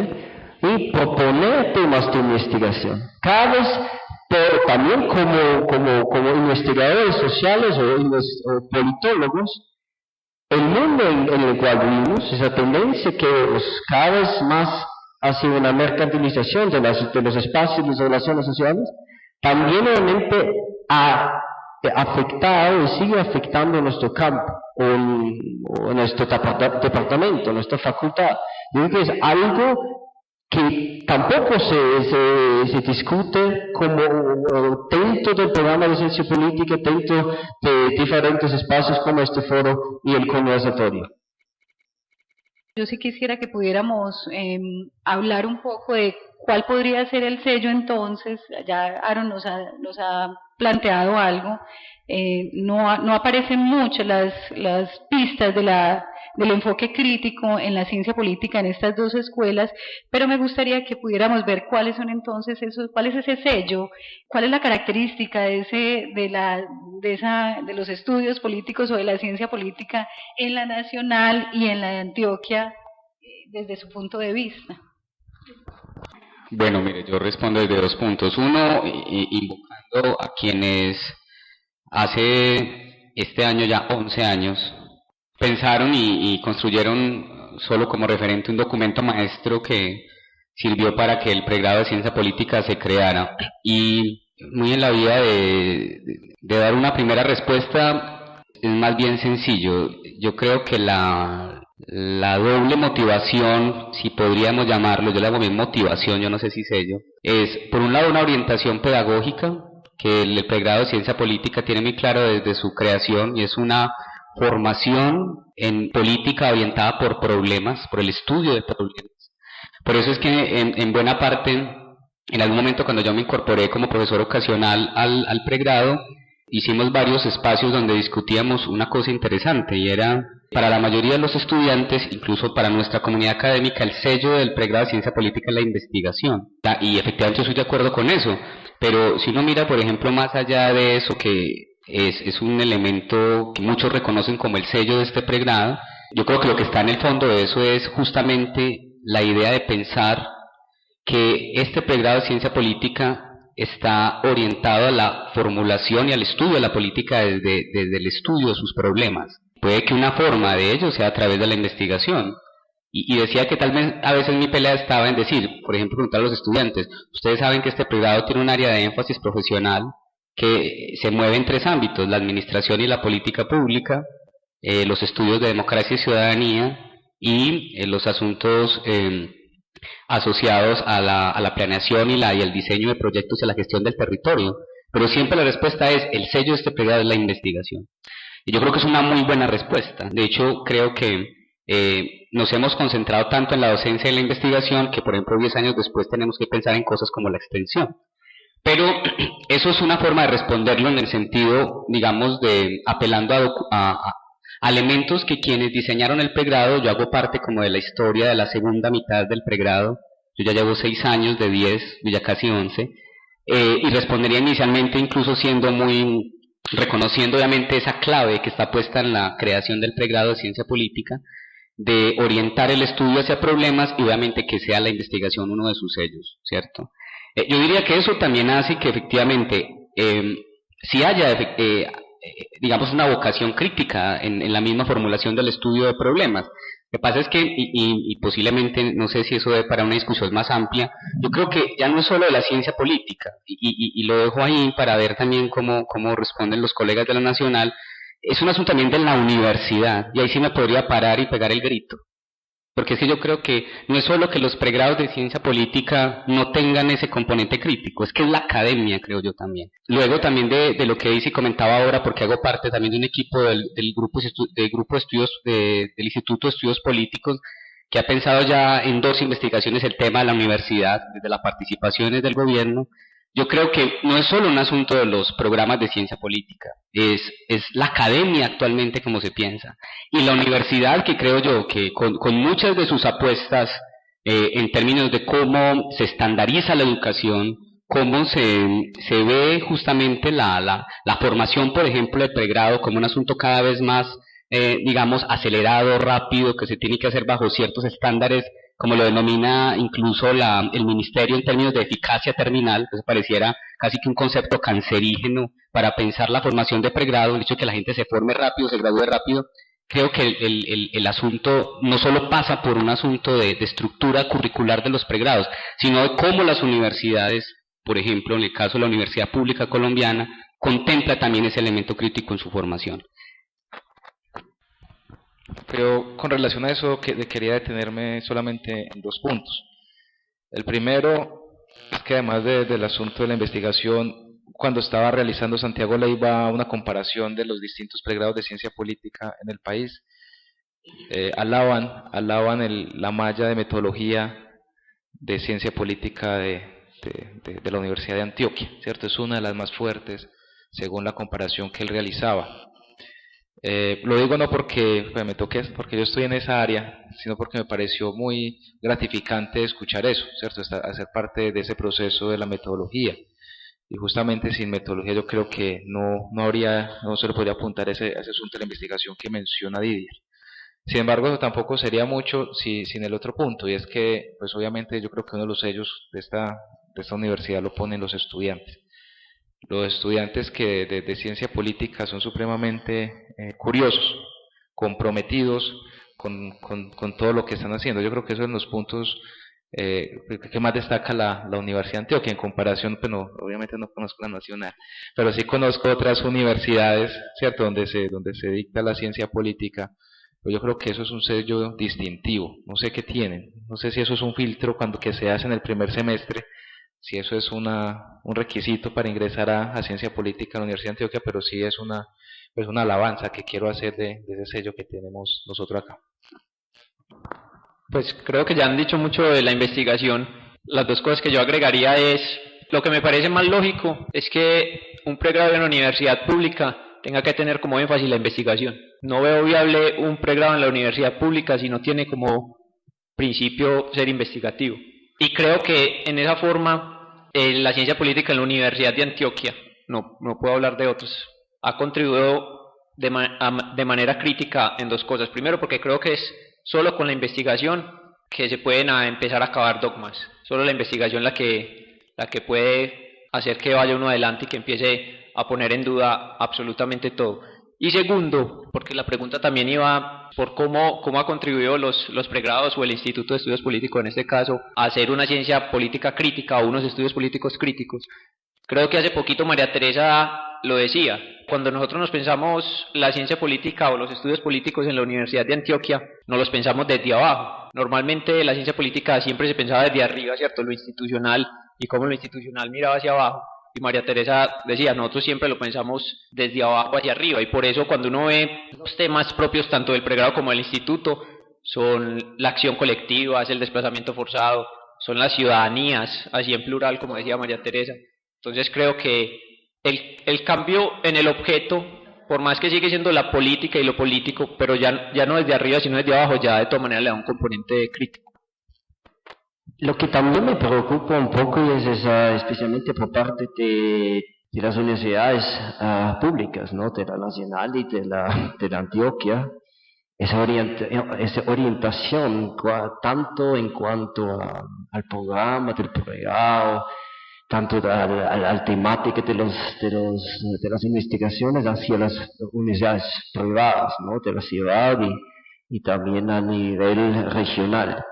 y proponer temas de investigación. Cada vez, pero también como investigadores sociales o politólogos, el mundo en el cual vivimos, esa tendencia que cada vez más hacia una mercantilización de los espacios de las relaciones sociales, también realmente ha afectado y sigue afectando nuestro campo, o nuestro departamento, nuestra facultad. Yo creo que es algo que tampoco se discute como dentro del programa de ciencia política, dentro de diferentes espacios como este foro y el conversatorio. Yo sí quisiera que pudiéramos hablar un poco de cuál podría ser el sello entonces. Ya Aaron nos ha planteado algo. No aparecen mucho las pistas del enfoque crítico en la ciencia política en estas dos escuelas, pero me gustaría que pudiéramos ver cuáles son entonces cuál es ese sello, cuál es la característica de los estudios políticos o de la ciencia política en la nacional y en la de Antioquia desde su punto de vista. Bueno, mire, yo respondo desde 2 puntos. Uno, invocando a quienes hace este año ya 11 años pensaron y construyeron solo como referente un documento maestro que sirvió para que el pregrado de Ciencia Política se creara. Y muy en la vía de dar una primera respuesta, es más bien sencillo. Yo creo que la doble motivación, si podríamos llamarlo, yo le hago bien motivación, yo no sé si sé yo, es por un lado una orientación pedagógica, que el pregrado de Ciencia Política tiene muy claro desde su creación, y es una formación en política orientada por problemas, por el estudio de problemas. Por eso es que en buena parte, en algún momento cuando yo me incorporé como profesor ocasional al pregrado, hicimos varios espacios donde discutíamos una cosa interesante, y era, para la mayoría de los estudiantes, incluso para nuestra comunidad académica, el sello del pregrado de Ciencia Política es la investigación. Y efectivamente yo estoy de acuerdo con eso, pero si uno mira, por ejemplo, más allá de eso, que es un elemento que muchos reconocen como el sello de este pregrado, yo creo que lo que está en el fondo de eso es justamente la idea de pensar que este pregrado de Ciencia Política está orientado a la formulación y al estudio de la política desde el estudio de sus problemas. Puede que una forma de ello sea a través de la investigación. Y decía que tal vez a veces mi pelea estaba en decir, por ejemplo, preguntar a los estudiantes, ustedes saben que este pregrado tiene un área de énfasis profesional que se mueve en 3 ámbitos, la administración y la política pública, los estudios de democracia y ciudadanía, y los asuntos asociados a la planeación y el diseño de proyectos y a la gestión del territorio. Pero siempre la respuesta es, el sello de este pregrado es la investigación. Y yo creo que es una muy buena respuesta. De hecho, creo que nos hemos concentrado tanto en la docencia y la investigación que, por ejemplo, 10 años después tenemos que pensar en cosas como la extensión. Pero eso es una forma de responderlo en el sentido, digamos, de apelando a elementos que quienes diseñaron el pregrado, yo hago parte como de la historia de la segunda mitad del pregrado, yo ya llevo 6 años de 10, ya casi 11, y respondería inicialmente incluso reconociendo obviamente esa clave que está puesta en la creación del pregrado de Ciencia Política, de orientar el estudio hacia problemas y obviamente que sea la investigación uno de sus sellos, ¿cierto? Yo diría que eso también hace que efectivamente, si haya digamos una vocación crítica en la misma formulación del estudio de problemas. Lo que pasa es que, y posiblemente, no sé si eso es para una discusión más amplia, yo creo que ya no es solo de la ciencia política, y lo dejo ahí para ver también cómo responden los colegas de la Nacional, es un asunto también de la universidad, y ahí sí me podría parar y pegar el grito. Porque es que yo creo que no es solo que los pregrados de ciencia política no tengan ese componente crítico, es que es la academia, creo yo también. Luego también de lo que dice y comentaba ahora, porque hago parte también de un equipo del grupo de estudios del Instituto de Estudios Políticos, que ha pensado ya en 2 investigaciones el tema de la universidad, desde las participaciones del gobierno. Yo creo que no es solo un asunto de los programas de ciencia política, es la academia actualmente como se piensa. Y la universidad, que creo yo que con muchas de sus apuestas en términos de cómo se estandariza la educación, cómo se ve justamente la formación, por ejemplo, de pregrado como un asunto cada vez más, digamos, acelerado, rápido, que se tiene que hacer bajo ciertos estándares, como lo denomina incluso el Ministerio en términos de eficacia terminal, pues pareciera casi que un concepto cancerígeno para pensar la formación de pregrado, el hecho de que la gente se forme rápido, se gradúe rápido. Creo que el asunto no solo pasa por un asunto de estructura curricular de los pregrados, sino de cómo las universidades, por ejemplo, en el caso de la Universidad Pública Colombiana, contempla también ese elemento crítico en su formación. Pero con relación a eso quería detenerme solamente en 2 puntos. El primero es que además del asunto de la investigación, cuando estaba realizando Santiago Leiva una comparación de los distintos pregrados de ciencia política en el país, alaban la malla de metodología de ciencia política de la Universidad de Antioquia, ¿cierto? Es una de las más fuertes según la comparación que él realizaba. Lo digo no porque me toque, porque yo estoy en esa área, sino porque me pareció muy gratificante escuchar eso, ¿cierto? Hacer parte de ese proceso de la metodología. Y justamente sin metodología yo creo que no se le podría apuntar ese asunto de la investigación que menciona Didier. Sin embargo, tampoco sería mucho sin el otro punto, y es que, pues obviamente yo creo que uno de los sellos de esta universidad lo ponen los estudiantes. Los estudiantes que de ciencia política son supremamente curiosos, comprometidos con todo lo que están haciendo. Yo creo que esos son los puntos que más destaca la Universidad de Antioquia en comparación, pues no, obviamente no conozco la nacional, pero sí conozco otras universidades, ¿cierto?, donde se dicta la ciencia política. Pues yo creo que eso es un sello distintivo, no sé qué tienen, no sé si eso es un filtro que se hace en el primer semestre, si eso es un requisito para ingresar a ciencia política en la Universidad de Antioquia, pero sí es una alabanza que quiero hacer de ese sello que tenemos nosotros acá. Pues creo que ya han dicho mucho de la investigación. Las dos cosas que yo agregaría es, lo que me parece más lógico es que un pregrado en la universidad pública tenga que tener como énfasis la investigación. No veo viable un pregrado en la universidad pública si no tiene como principio ser investigativo. Y creo que en esa forma la ciencia política en la Universidad de Antioquia, no puedo hablar de otros, ha contribuido de manera crítica en dos cosas. Primero, porque creo que es solo con la investigación que se pueden empezar a acabar dogmas. Solo la investigación la que puede hacer que vaya uno adelante y que empiece a poner en duda absolutamente todo. Y segundo, porque la pregunta también iba por cómo ha contribuido los pregrados o el Instituto de Estudios Políticos en este caso a hacer una ciencia política crítica o unos estudios políticos críticos. Creo que hace poquito María Teresa lo decía. Cuando nosotros nos pensamos la ciencia política o los estudios políticos en la Universidad de Antioquia, no los pensamos desde abajo. Normalmente la ciencia política siempre se pensaba desde arriba, ¿cierto? Lo institucional, y cómo lo institucional miraba hacia abajo. Y María Teresa decía, nosotros siempre lo pensamos desde abajo hacia arriba, y por eso cuando uno ve los temas propios tanto del pregrado como del instituto, son la acción colectiva, es el desplazamiento forzado, son las ciudadanías, así en plural como decía María Teresa. Entonces creo que el cambio en el objeto, por más que sigue siendo la política y lo político, pero ya no desde arriba sino desde abajo, ya de todas maneras le da un componente crítico. Lo que también me preocupa un poco es especialmente por parte de las universidades públicas, ¿no? De la Nacional y de la Antioquia, esa orientación tanto en cuanto al programa del pregrado, tanto a la temática de las investigaciones hacia las universidades privadas, ¿no? De la ciudad y también a nivel regional.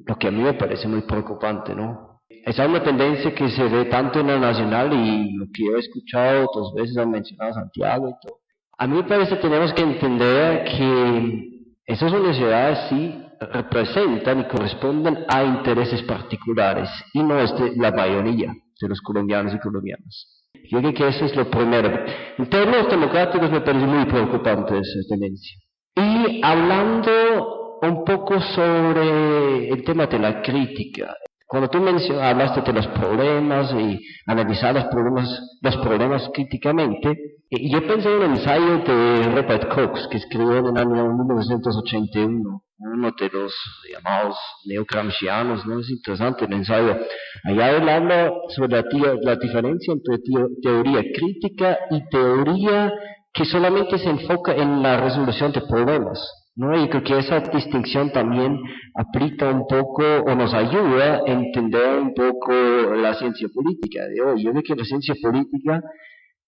Lo que a mí me parece muy preocupante, ¿no? Esa es una tendencia que se ve tanto en la nacional y lo que yo he escuchado otras veces han mencionado Santiago y todo. A mí me parece que tenemos que entender que esas universidades sí representan y corresponden a intereses particulares y no es de la mayoría de los colombianos y colombianas. Yo creo que eso es lo primero. En términos democráticos me parece muy preocupante esa tendencia. Y hablando un poco sobre el tema de la crítica. Cuando tú hablaste de los problemas y analizar los problemas críticamente, yo pensé en un ensayo de Robert Cox, que escribió en el año 1981, uno de los llamados neogramscianos, ¿no? Es interesante el ensayo. Allá él habla sobre la diferencia entre teoría crítica y teoría que solamente se enfoca en la resolución de problemas, ¿no? Y creo que esa distinción también aplica un poco o nos ayuda a entender un poco la ciencia política de hoy. Yo creo que la ciencia política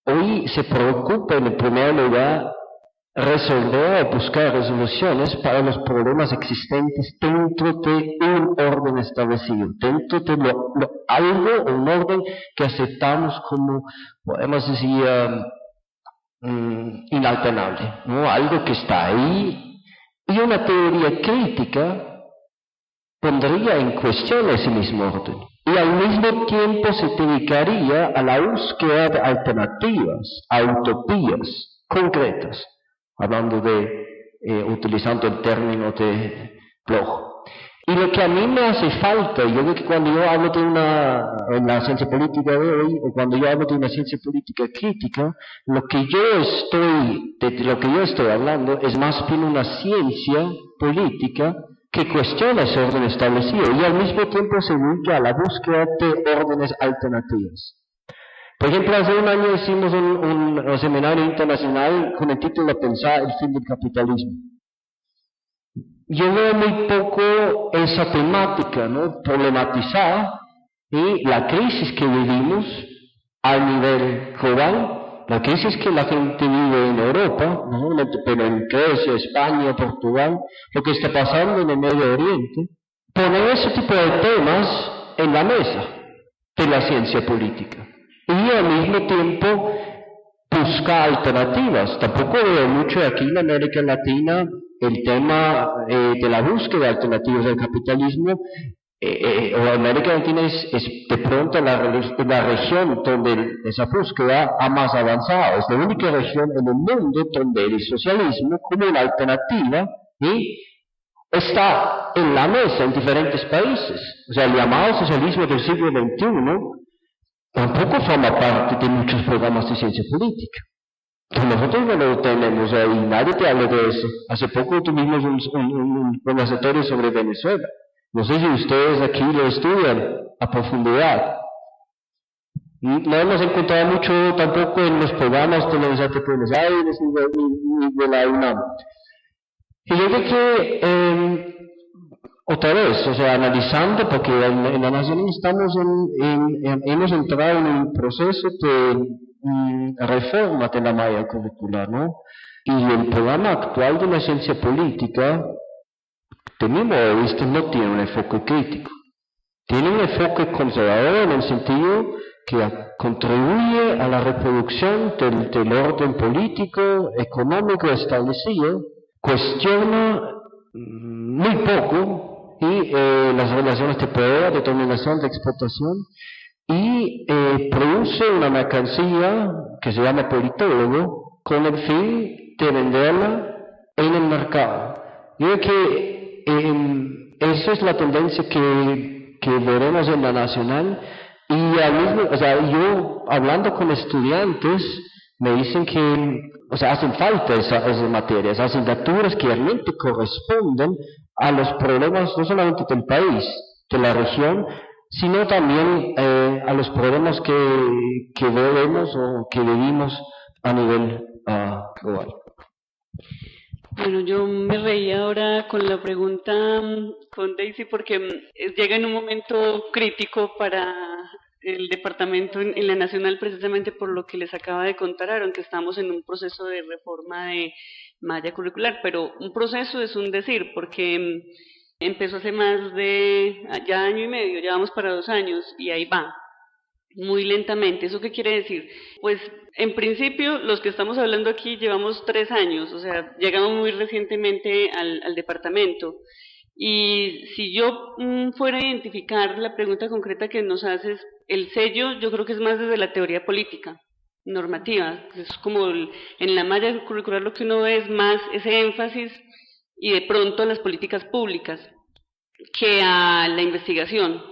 hoy se preocupa en el primer lugar resolver o buscar resoluciones para los problemas existentes dentro de un orden establecido, dentro de un orden que aceptamos como, podemos decir, inalterable, ¿no? Algo que está ahí. Y una teoría crítica pondría en cuestión ese mismo orden y al mismo tiempo se dedicaría a la búsqueda de alternativas, a utopías concretas, hablando utilizando el término de Bloch. Y lo que a mí me hace falta, yo creo que cuando yo hablo en la ciencia política de hoy, o cuando yo hablo de una ciencia política crítica, de lo que yo estoy hablando es más bien una ciencia política que cuestiona ese orden establecido y al mismo tiempo se dedica a la búsqueda de órdenes alternativas. Por ejemplo, hace un año hicimos un seminario internacional con el título de Pensar el fin del capitalismo. yo veo muy poco esa temática, ¿no? Problematizada y la crisis que vivimos a nivel global, la crisis que la gente vive en Europa, ¿no? Pero en Grecia, España, Portugal, lo que está pasando en el Medio Oriente, poner ese tipo de temas en la mesa de la ciencia política y al mismo tiempo buscar alternativas. Tampoco veo mucho aquí en América Latina el tema de la búsqueda de alternativas al capitalismo. O América Latina es de pronto la región donde esa búsqueda ha más avanzado. Es la única región en el mundo donde el socialismo como una alternativa está en la mesa en diferentes países. O sea, el llamado socialismo del siglo XXI tampoco forma parte de muchos programas de ciencia política. Entonces nosotros no lo tenemos y nadie te habla de eso. Hace poco tuvimos un conversatorio sobre Venezuela. No sé si ustedes aquí lo estudian a profundidad. No hemos encontrado mucho tampoco en los programas de la Universidad de Buenos Aires ni de la UNAM. Y yo creo que otra vez, o sea, analizando, porque en la Nación estamos hemos entrado en un proceso de reforma de la malla curricular, ¿no? Y el programa actual de la ciencia política, de mi modo de vista, no tiene un enfoque crítico. Tiene un enfoque conservador en el sentido que contribuye a la reproducción del orden político, económico establecido, cuestiona muy poco las relaciones de poder, de dominación, de explotación, y produce una mercancía que se llama politólogo con el fin de venderla en el mercado. Yo creo que esa es la tendencia que veremos en la nacional, y al mismo, o sea, yo hablando con estudiantes me dicen que, o sea, hacen falta esas materias, asignaturas que realmente corresponden a los problemas no solamente del país, de la región, sino también a los problemas que vemos o que vivimos a nivel global. Bueno, yo me reí ahora con la pregunta con Daisy porque llega en un momento crítico para el departamento en la Nacional, precisamente por lo que les acaba de contar Aaron, que estamos en un proceso de reforma de malla curricular, pero un proceso es un decir, porque empezó hace más de ya año y medio, ya vamos para 2 años y ahí va, muy lentamente. ¿Eso qué quiere decir? Pues en principio los que estamos hablando aquí llevamos 3 años, o sea, llegamos muy recientemente al departamento. Y si yo fuera a identificar la pregunta concreta que nos haces, el sello yo creo que es más desde la teoría política, normativa, es como en la malla curricular lo que uno ve es más ese énfasis y de pronto a las políticas públicas que a la investigación.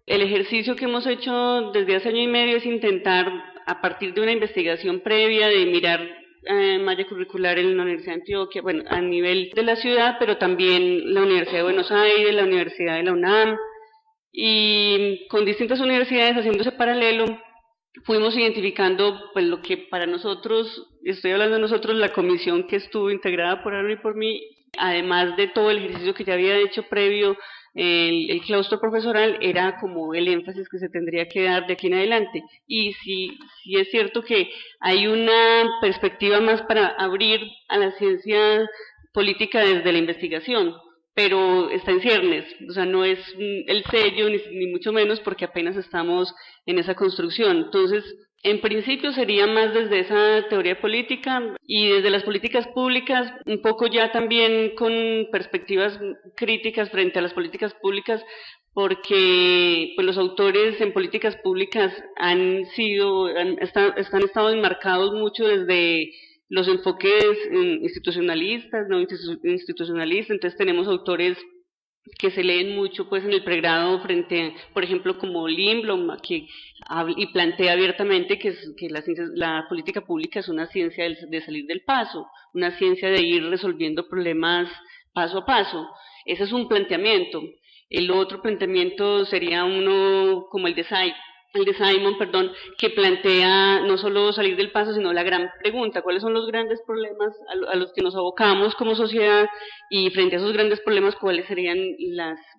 El ejercicio que hemos hecho desde hace año y medio es intentar, a partir de una investigación previa, de mirar malla curricular en la Universidad de Antioquia, bueno, a nivel de la ciudad, pero también la Universidad de Buenos Aires, la Universidad de la UNAM, y con distintas universidades haciéndose paralelo, fuimos identificando pues lo que para nosotros, estoy hablando de nosotros, la comisión que estuvo integrada por Aaron y por mí, además de todo el ejercicio que ya había hecho previo, el claustro profesoral, era como el énfasis que se tendría que dar de aquí en adelante. Y sí es cierto que hay una perspectiva más para abrir a la ciencia política desde la investigación, pero está en ciernes, o sea, no es el sello ni mucho menos, porque apenas estamos en esa construcción. Entonces, en principio sería más desde esa teoría política y desde las políticas públicas, un poco ya también con perspectivas críticas frente a las políticas públicas, porque pues los autores en políticas públicas han estado enmarcados mucho desde los enfoques institucionalistas, no institucionalistas. Entonces tenemos autores que se leen mucho pues en el pregrado frente, por ejemplo, como Lindblom, y plantea abiertamente que la política pública es una ciencia de salir del paso, una ciencia de ir resolviendo problemas paso a paso. Ese es un planteamiento. El otro planteamiento sería uno como el de Said, Simon, perdón, que plantea no solo salir del paso, sino la gran pregunta: ¿cuáles son los grandes problemas a los que nos abocamos como sociedad? Y frente a esos grandes problemas, ¿cuáles serían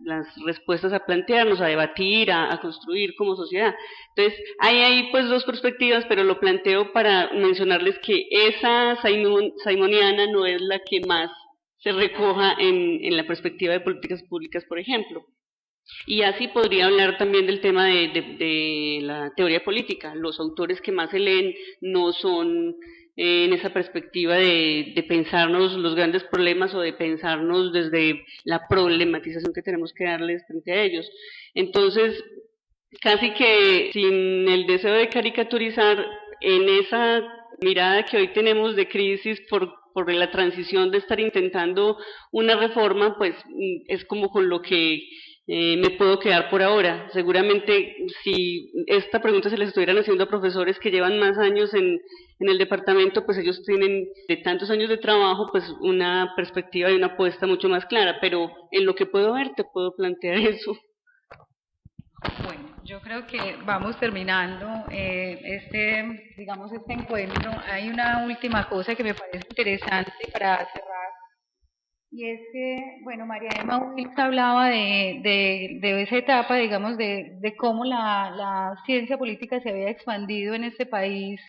las respuestas a plantearnos, a debatir, a construir como sociedad? Entonces, hay pues dos perspectivas, pero lo planteo para mencionarles que esa simoniana no es la que más se recoja en la perspectiva de políticas públicas, por ejemplo. Y así podría hablar también del tema de la teoría política. Los autores que más se leen no son en esa perspectiva de pensarnos los grandes problemas o de pensarnos desde la problematización que tenemos que darles frente a ellos. Entonces, casi que sin el deseo de caricaturizar, en esa mirada que hoy tenemos de crisis por la transición de estar intentando una reforma, pues es como con lo que me puedo quedar por ahora. Seguramente si esta pregunta se les estuvieran haciendo a profesores que llevan más años en el departamento, pues ellos tienen de tantos años de trabajo pues una perspectiva y una apuesta mucho más clara, pero en lo que puedo ver te puedo plantear eso. Bueno, yo creo que vamos terminando digamos, este encuentro. Hay una última cosa que me parece interesante para cerrar, y es que, bueno, María Emma Wills hablaba de esa etapa, digamos, de cómo la ciencia política se había expandido en este país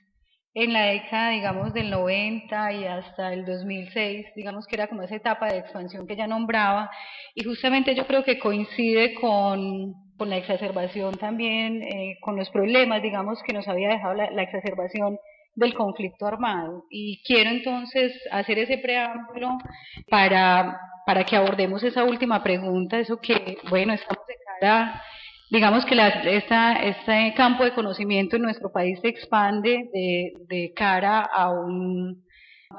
en la década, digamos, del 90 y hasta el 2006, digamos que era como esa etapa de expansión que ella nombraba, y justamente yo creo que coincide con la exacerbación también, con los problemas, digamos, que nos había dejado la exacerbación del conflicto armado. Y quiero entonces hacer ese preámbulo para que abordemos esa última pregunta, eso que, bueno, estamos de cara, digamos que este campo de conocimiento en nuestro país se expande de cara a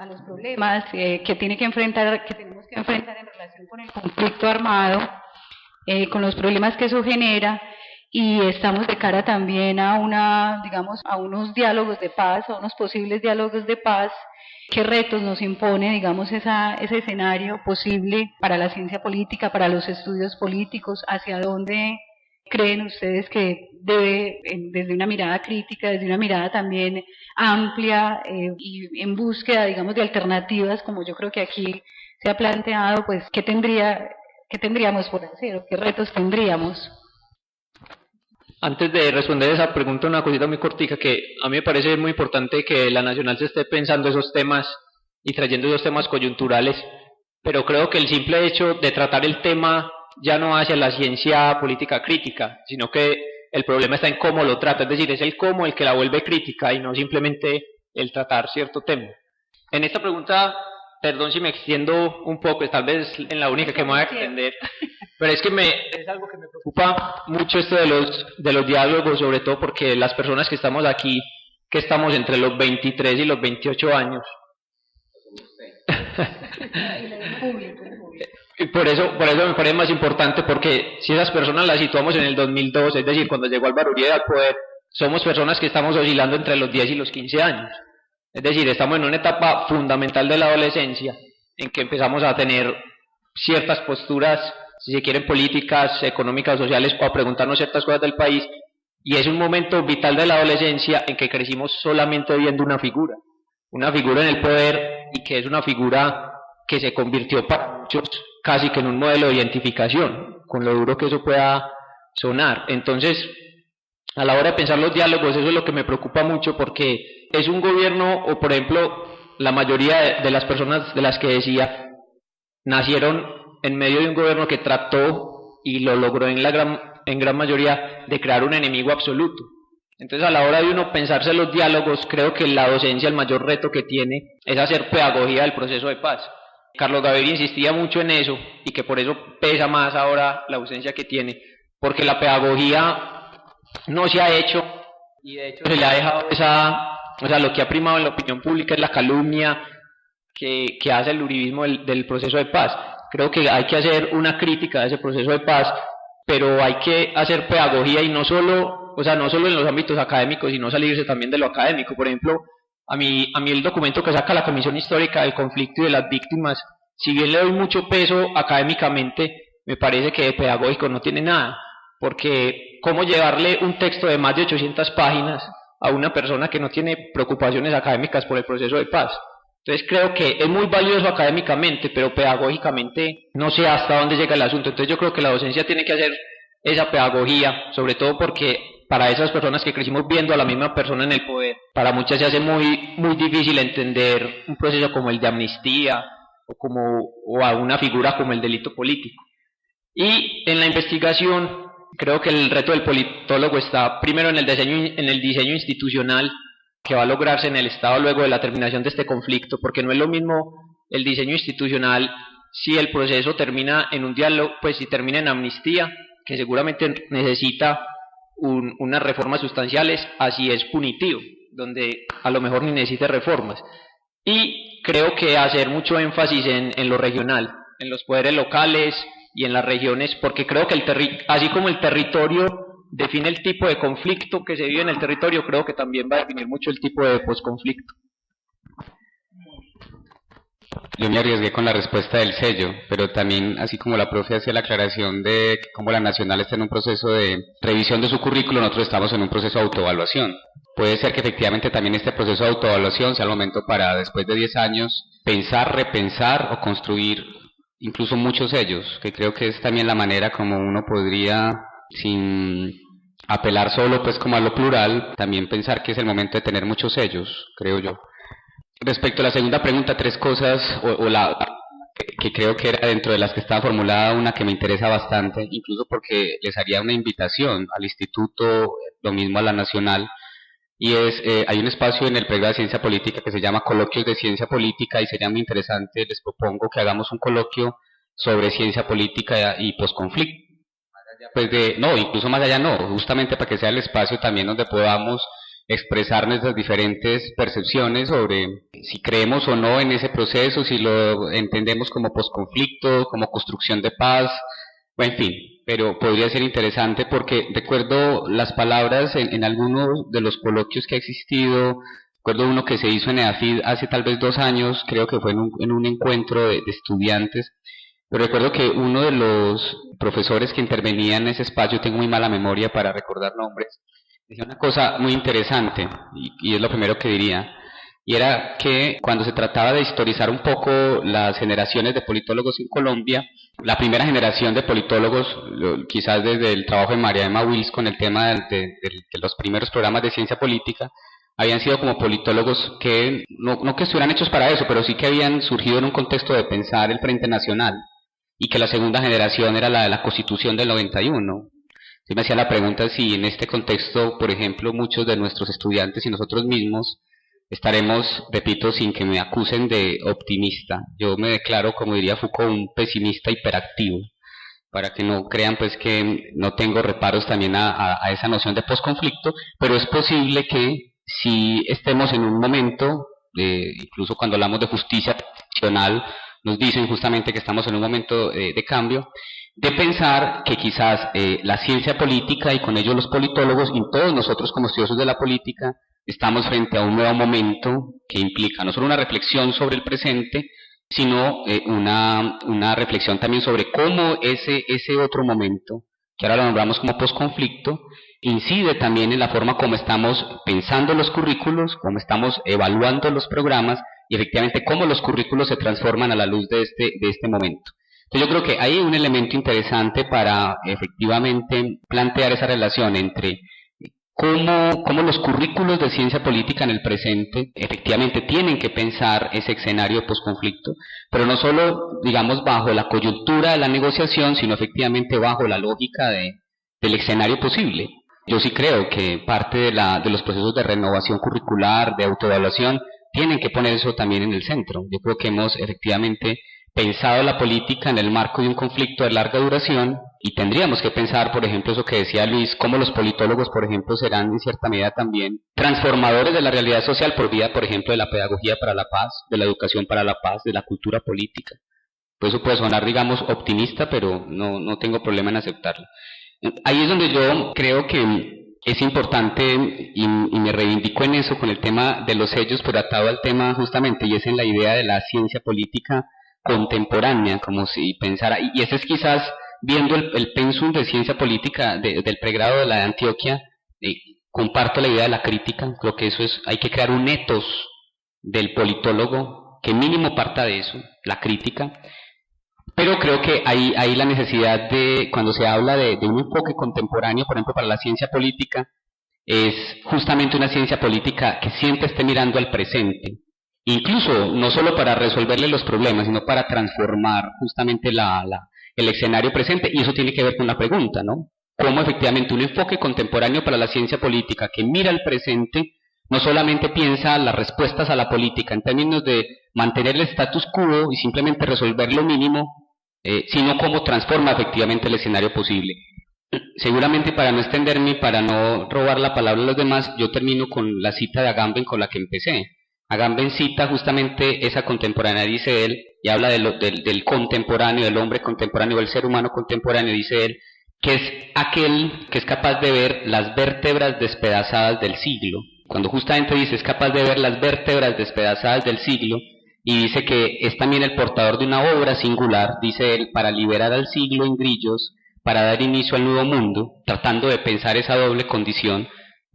los problemas que tenemos que enfrentar en relación con el conflicto armado, con los problemas que eso genera, y estamos de cara también a unos diálogos de paz, a unos posibles diálogos de paz. ¿Qué retos nos impone, digamos, ese escenario posible para la ciencia política, para los estudios políticos? ¿Hacia dónde creen ustedes que debe, desde una mirada crítica, desde una mirada también amplia y en búsqueda, digamos, de alternativas, como yo creo que aquí se ha planteado, pues, ¿qué tendríamos por hacer o qué retos tendríamos? Antes de responder esa pregunta, una cosita muy cortica, que a mí me parece muy importante que la Nacional se esté pensando esos temas y trayendo esos temas coyunturales, pero creo que el simple hecho de tratar el tema ya no hace la ciencia política crítica, sino que el problema está en cómo lo trata, es decir, es el cómo el que la vuelve crítica y no simplemente el tratar cierto tema. En esta pregunta, perdón si me extiendo un poco, es tal vez en la única que me voy a extender, pero es que es algo que me preocupa mucho esto de los diálogos, sobre todo porque las personas que estamos aquí, que estamos entre los 23 y los 28 años, y por eso me parece más importante, porque si esas personas las situamos en el 2002, es decir, cuando llegó Álvaro Uribe al poder, somos personas que estamos oscilando entre los 10 y los 15 años. Es decir, estamos en una etapa fundamental de la adolescencia en que empezamos a tener ciertas posturas, si se quieren, políticas, económicas, sociales, o a preguntarnos ciertas cosas del país, y es un momento vital de la adolescencia en que crecimos solamente viendo una figura en el poder, y que es una figura que se convirtió para muchos casi que en un modelo de identificación, con lo duro que eso pueda sonar. Entonces, a la hora de pensar los diálogos, eso es lo que me preocupa mucho, porque es un gobierno, o por ejemplo, la mayoría de las personas de las que decía, nacieron en medio de un gobierno que trató, y lo logró en gran mayoría, de crear un enemigo absoluto. Entonces, a la hora de uno pensarse los diálogos, creo que la docencia, el mayor reto que tiene, es hacer pedagogía del proceso de paz. Carlos Gaviria insistía mucho en eso, y que por eso pesa más ahora la ausencia que tiene, porque la pedagogía no se ha hecho, y de hecho se le ha dejado lo que ha primado en la opinión pública es la calumnia que hace el uribismo del proceso de paz. Creo que hay que hacer una crítica de ese proceso de paz, pero hay que hacer pedagogía, y no solo en los ámbitos académicos, sino salirse también de lo académico. Por ejemplo, a mí el documento que saca la Comisión Histórica del Conflicto y de las Víctimas, si bien le doy mucho peso académicamente, me parece que de pedagógico no tiene nada, porque ¿cómo llevarle un texto de más de 800 páginas a una persona que no tiene preocupaciones académicas por el proceso de paz? Entonces creo que es muy valioso académicamente, pero pedagógicamente no sé hasta dónde llega el asunto. Entonces yo creo que la docencia tiene que hacer esa pedagogía, sobre todo porque para esas personas que crecimos viendo a la misma persona en el poder, para muchas se hace muy difícil entender un proceso como el de amnistía o a una figura como el delito político. Y en la investigación creo que el reto del politólogo está primero en el diseño institucional que va a lograrse en el Estado luego de la terminación de este conflicto, porque no es lo mismo el diseño institucional si el proceso termina en un diálogo, pues si termina en amnistía, que seguramente necesita unas reformas sustanciales, así es punitivo, donde a lo mejor ni necesite reformas. Y creo que hacer mucho énfasis en lo regional, en los poderes locales y en las regiones, porque creo que así como el territorio define el tipo de conflicto que se vive en el territorio, creo que también va a definir mucho el tipo de posconflicto. Yo me arriesgué con la respuesta del sello, pero también, así como la profe hacía la aclaración de cómo la Nacional está en un proceso de revisión de su currículo, nosotros estamos en un proceso de autoevaluación. Puede ser que efectivamente también este proceso de autoevaluación sea el momento para, después de 10 años, pensar, repensar o construir incluso muchos sellos, que creo que es también la manera como uno podría, sin apelar solo pues como a lo plural, también pensar que es el momento de tener muchos sellos, creo yo. Respecto a la segunda pregunta, 3 cosas, que creo que era dentro de las que estaba formulada, una que me interesa bastante, incluso porque les haría una invitación al instituto, lo mismo a la Nacional, y hay un espacio en el pregrado de Ciencia Política que se llama Coloquios de Ciencia Política, y sería muy interesante, les propongo que hagamos un coloquio sobre ciencia política y posconflicto. Pues incluso más allá no, justamente para que sea el espacio también donde podamos expresar nuestras diferentes percepciones sobre si creemos o no en ese proceso, si lo entendemos como posconflicto, como construcción de paz, en fin, pero podría ser interesante porque recuerdo las palabras en algunos de los coloquios que ha existido. Recuerdo uno que se hizo en EAFID hace tal vez 2 años, creo que fue en un encuentro de estudiantes. Pero recuerdo que uno de los profesores que intervenía en ese espacio, tengo muy mala memoria para recordar nombres, decía una cosa muy interesante, y es lo primero que diría, y era que cuando se trataba de historizar un poco las generaciones de politólogos en Colombia, la primera generación de politólogos, quizás desde el trabajo de María Emma Wills con el tema de los primeros programas de ciencia política, habían sido como politólogos que, no que estuvieran hechos para eso, pero sí que habían surgido en un contexto de pensar el Frente Nacional, y que la segunda generación era la de la Constitución del 91. Se me hacía la pregunta si en este contexto, por ejemplo, muchos de nuestros estudiantes y nosotros mismos estaremos, repito, sin que me acusen de optimista. Yo me declaro, como diría Foucault, un pesimista hiperactivo, para que no crean pues que no tengo reparos también a esa noción de posconflicto, pero es posible que si estemos en un momento, incluso cuando hablamos de justicia transicional, nos dicen justamente que estamos en un momento de cambio, de pensar que quizás la ciencia política y con ello los politólogos y todos nosotros como estudiosos de la política estamos frente a un nuevo momento que implica no solo una reflexión sobre el presente, sino una reflexión también sobre cómo ese otro momento, que ahora lo nombramos como posconflicto, incide también en la forma como estamos pensando los currículos, cómo estamos evaluando los programas y efectivamente cómo los currículos se transforman a la luz de este momento. Entonces yo creo que hay un elemento interesante para efectivamente plantear esa relación entre cómo los currículos de ciencia política en el presente efectivamente tienen que pensar ese escenario de posconflicto, pero no solo, digamos, bajo la coyuntura de la negociación, sino efectivamente bajo la lógica del escenario posible. Yo sí creo que parte de los procesos de renovación curricular, de autoevaluación, tienen que poner eso también en el centro. Yo creo que hemos efectivamente pensado la política en el marco de un conflicto de larga duración y tendríamos que pensar, por ejemplo, eso que decía Luis, cómo los politólogos, por ejemplo, serán en cierta medida también transformadores de la realidad social por vía, por ejemplo, de la pedagogía para la paz, de la educación para la paz, de la cultura política. Pues eso puede sonar, digamos, optimista, pero no tengo problema en aceptarlo. Ahí es donde yo creo que es importante y me reivindico en eso con el tema de los sellos, pero atado al tema justamente, y es en la idea de la ciencia política contemporánea, como si pensara, y ese es quizás viendo el pensum de ciencia política del pregrado de la de Antioquia, comparto la idea de la crítica. Creo que eso es, hay que crear un ethos del politólogo que mínimo parta de eso, la crítica. Pero creo que hay la necesidad de, cuando se habla de un enfoque contemporáneo, por ejemplo, para la ciencia política, es justamente una ciencia política que siempre esté mirando al presente, incluso no solo para resolverle los problemas, sino para transformar justamente el escenario presente, y eso tiene que ver con la pregunta, ¿no? Cómo efectivamente un enfoque contemporáneo para la ciencia política que mira al presente, no solamente piensa las respuestas a la política en términos de mantener el status quo y simplemente resolver lo mínimo, sino cómo transforma efectivamente el escenario posible. Seguramente, para no extenderme y para no robar la palabra a los demás, yo termino con la cita de Agamben con la que empecé. Agamben cita justamente esa contemporaneidad, dice él, y habla del contemporáneo, del hombre contemporáneo, del ser humano contemporáneo, dice él, que es aquel que es capaz de ver las vértebras despedazadas del siglo. Cuando justamente dice es capaz de ver las vértebras despedazadas del siglo, y dice que es también el portador de una obra singular, dice él, para liberar al siglo en grillos, para dar inicio al nuevo mundo, tratando de pensar esa doble condición,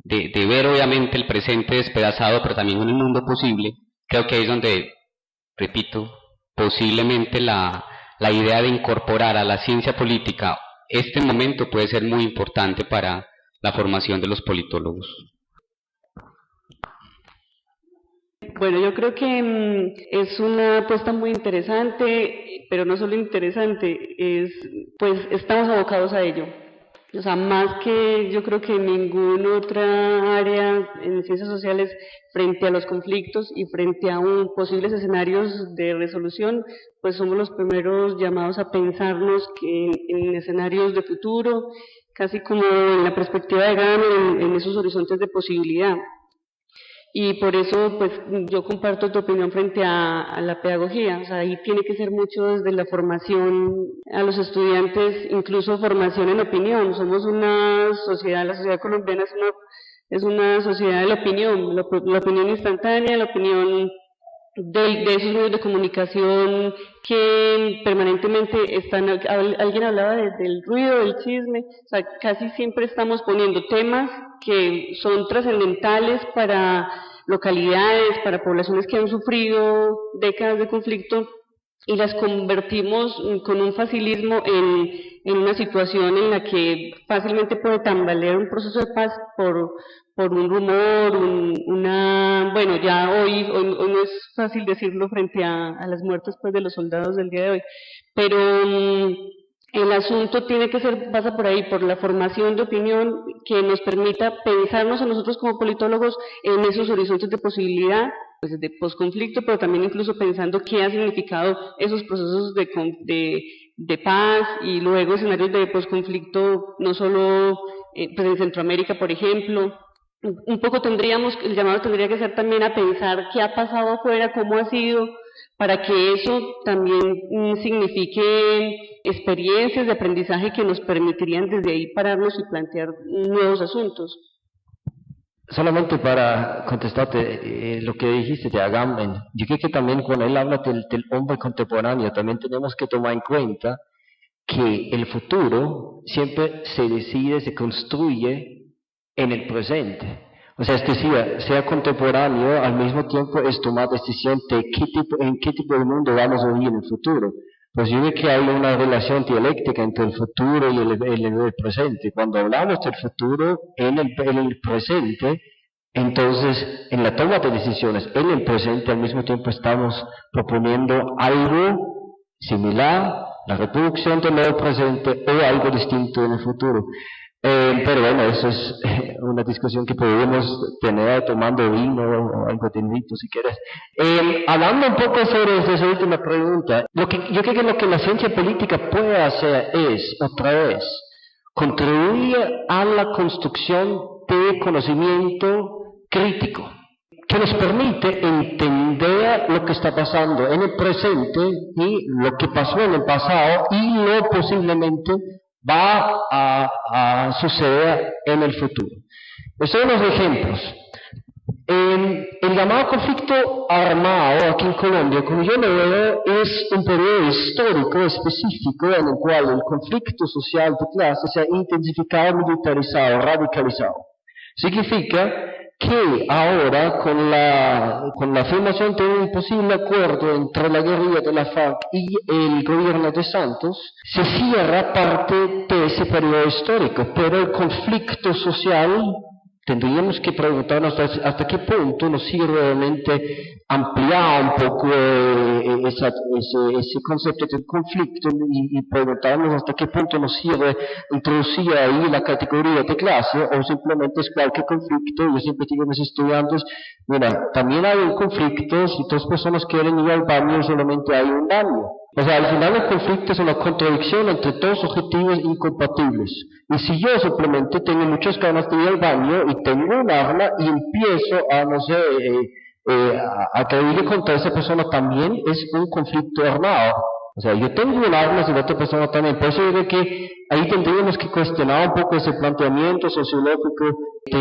de ver obviamente el presente despedazado, pero también en el mundo posible. Creo que ahí es donde, repito, posiblemente la idea de incorporar a la ciencia política este momento puede ser muy importante para la formación de los politólogos. Bueno, yo creo que es una apuesta muy interesante, pero no solo interesante, pues estamos abocados a ello. O sea, más que yo creo que en ninguna otra área en ciencias sociales, frente a los conflictos y frente a posibles escenarios de resolución, pues somos los primeros llamados a pensarnos que en escenarios de futuro, casi como en la perspectiva de Agamben, en esos horizontes de posibilidad. Y por eso, pues, yo comparto tu opinión frente a la pedagogía. O sea, ahí tiene que ser mucho desde la formación a los estudiantes, incluso formación en opinión. Somos una sociedad, la sociedad colombiana es una sociedad de la opinión instantánea, la opinión de esos medios de comunicación que permanentemente están, alguien hablaba del ruido, del chisme, o sea, casi siempre estamos poniendo temas que son trascendentales para localidades, para poblaciones que han sufrido décadas de conflicto, y las convertimos con un facilismo en una situación en la que fácilmente puede tambalear un proceso de paz por un rumor, bueno, ya hoy no es fácil decirlo frente a las muertes, pues, de los soldados del día de hoy, pero el asunto pasa por ahí, por la formación de opinión que nos permita pensarnos a nosotros como politólogos en esos horizontes de posibilidad, pues, de posconflicto, pero también incluso pensando qué ha significado esos procesos de paz y luego escenarios de posconflicto, no solo pues en Centroamérica, por ejemplo. Un poco el llamado tendría que ser también a pensar qué ha pasado afuera, cómo ha sido, para que eso también signifique experiencias de aprendizaje que nos permitirían desde ahí pararnos y plantear nuevos asuntos. Solamente para contestarte lo que dijiste de Agamben, yo creo que también cuando él habla del hombre contemporáneo, también tenemos que tomar en cuenta que el futuro siempre se decide, se construye en el presente. O sea, es decir, sea contemporáneo, al mismo tiempo es tomar decisión de en qué tipo de mundo vamos a vivir en el futuro. Pues yo creo que hay una relación dialéctica entre el futuro y el presente. Cuando hablamos del futuro en el presente, entonces en la toma de decisiones en el presente al mismo tiempo estamos proponiendo algo similar, la reproducción del nuevo presente o algo distinto en el futuro. Pero bueno, eso es una discusión que podemos tener tomando vino o algo de vinito si quieres. Hablando un poco sobre esa última pregunta, yo creo que lo que la ciencia política puede hacer es, otra vez, contribuir a la construcción de conocimiento crítico, que nos permite entender lo que está pasando en el presente y lo que pasó en el pasado y lo posiblemente va a suceder en el futuro. Estos son los ejemplos. El llamado conflicto armado aquí en Colombia, como yo lo veo, es un periodo histórico específico en el cual el conflicto social de clase se ha intensificado, militarizado, radicalizado. Significa que ahora, con la formación de un posible acuerdo entre la guerrilla de la FARC y el gobierno de Santos, se cierra parte de ese periodo histórico, pero el conflicto social, tendríamos que preguntarnos hasta qué punto nos sirve realmente ampliar un poco ese concepto de conflicto y preguntarnos hasta qué punto nos sirve introducir ahí la categoría de clase o simplemente es cualquier conflicto. Yo siempre digo a mis estudiantes, mira, también hay un conflicto, si dos personas quieren ir al baño solamente hay un daño. O sea, al final el conflicto es una contradicción entre dos objetivos incompatibles. Y si yo simplemente tengo muchas ganas de ir al baño y tengo un arma y empiezo a, no sé, a agredir contra esa persona, también es un conflicto armado. O sea, yo tengo un arma y la otra persona también. Por eso yo creo que ahí tendríamos que cuestionar un poco ese planteamiento sociológico de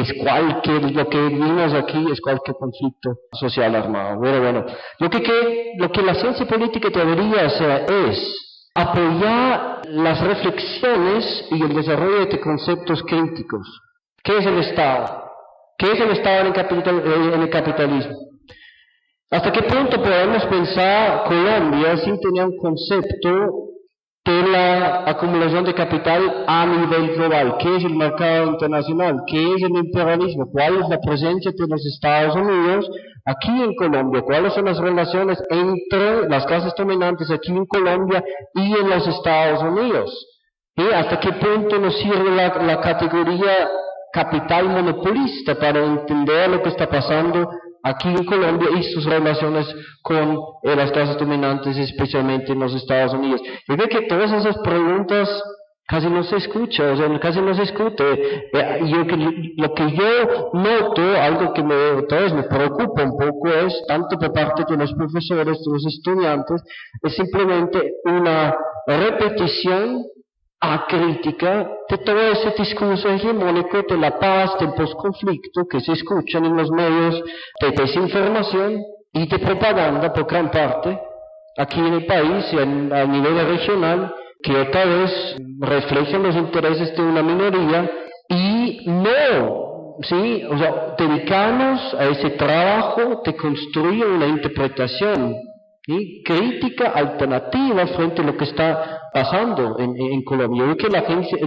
lo que vimos aquí es cualquier conflicto social armado. Pero bueno, lo que la ciencia política debería hacer es apoyar las reflexiones y el desarrollo de conceptos críticos. ¿Qué es el Estado? ¿Qué es el Estado en el capitalismo? ¿Hasta qué punto podemos pensar Colombia sin tener un concepto de la acumulación de capital a nivel global? ¿Qué es el mercado internacional? ¿Qué es el imperialismo? ¿Cuál es la presencia de los Estados Unidos aquí en Colombia? ¿Cuáles son las relaciones entre las clases dominantes aquí en Colombia y en los Estados Unidos? ¿Y hasta qué punto nos sirve la categoría capital monopolista para entender lo que está pasando aquí en Colombia y sus relaciones con las clases dominantes, especialmente en los Estados Unidos? Yo creo que todas esas preguntas casi no se escucha, o sea, casi no se discute. Lo que yo noto, algo que tal vez me preocupa un poco es, tanto por parte de los profesores, de los estudiantes, es simplemente una repetición acrítica de todo ese discurso hegemónico de la paz, del posconflicto que se escuchan en los medios de desinformación y de propaganda por gran parte aquí en el país y a nivel regional, que otra vez reflejan los intereses de una minoría y no, sí, o sea, dedicarnos a ese trabajo de construir una interpretación, ¿sí?, crítica, alternativa frente a lo que está pasando en Colombia. Yo creo que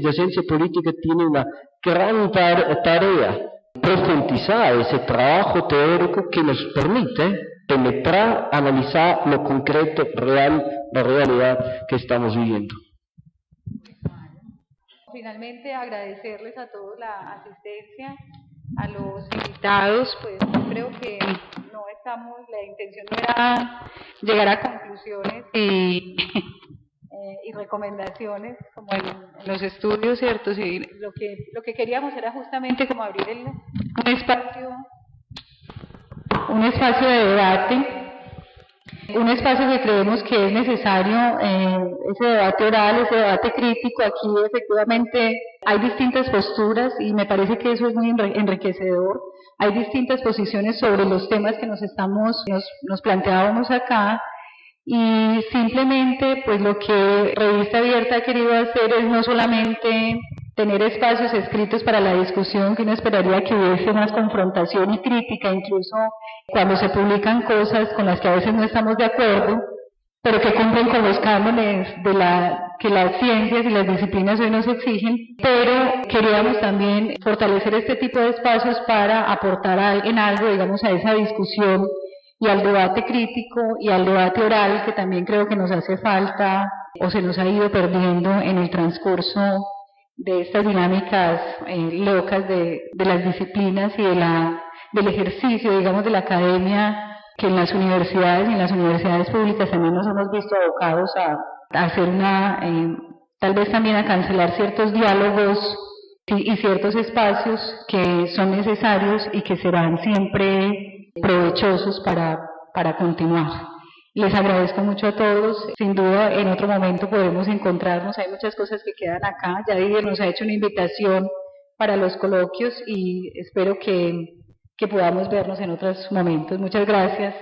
la ciencia política tiene una gran tarea, profundizar ese trabajo teórico que nos permite penetrar, analizar lo concreto, real, la realidad que estamos viviendo. Finalmente, agradecerles a todos la asistencia, a los invitados. Pues yo creo que la intención no era llegar a conclusiones y recomendaciones como en los estudios, ¿cierto? Sí, lo que queríamos era justamente como abrir un espacio de debate, un espacio que creemos que es necesario, ese debate oral, ese debate crítico. Aquí efectivamente hay distintas posturas y me parece que eso es muy enriquecedor. Hay distintas posiciones sobre los temas que nos planteábamos acá, y simplemente pues lo que Revista Abierta ha querido hacer es no solamente tener espacios escritos para la discusión, que uno esperaría que hubiese más confrontación y crítica, incluso cuando se publican cosas con las que a veces no estamos de acuerdo, pero que cumplen con los cánones que las ciencias y las disciplinas hoy nos exigen, pero queríamos también fortalecer este tipo de espacios para aportar en algo, digamos, a esa discusión y al debate crítico y al debate oral, que también creo que nos hace falta o se nos ha ido perdiendo en el transcurso de estas dinámicas locas de las disciplinas y del ejercicio, digamos, de la academia, que en las universidades y en las universidades públicas también nos hemos visto abocados a hacer tal vez también a cancelar ciertos diálogos y ciertos espacios que son necesarios y que serán siempre provechosos para continuar. Les agradezco mucho a todos. Sin duda, en otro momento podemos encontrarnos. Hay muchas cosas que quedan acá. Ya Didier nos ha hecho una invitación para los coloquios y espero que que podamos vernos en otros momentos. Muchas gracias.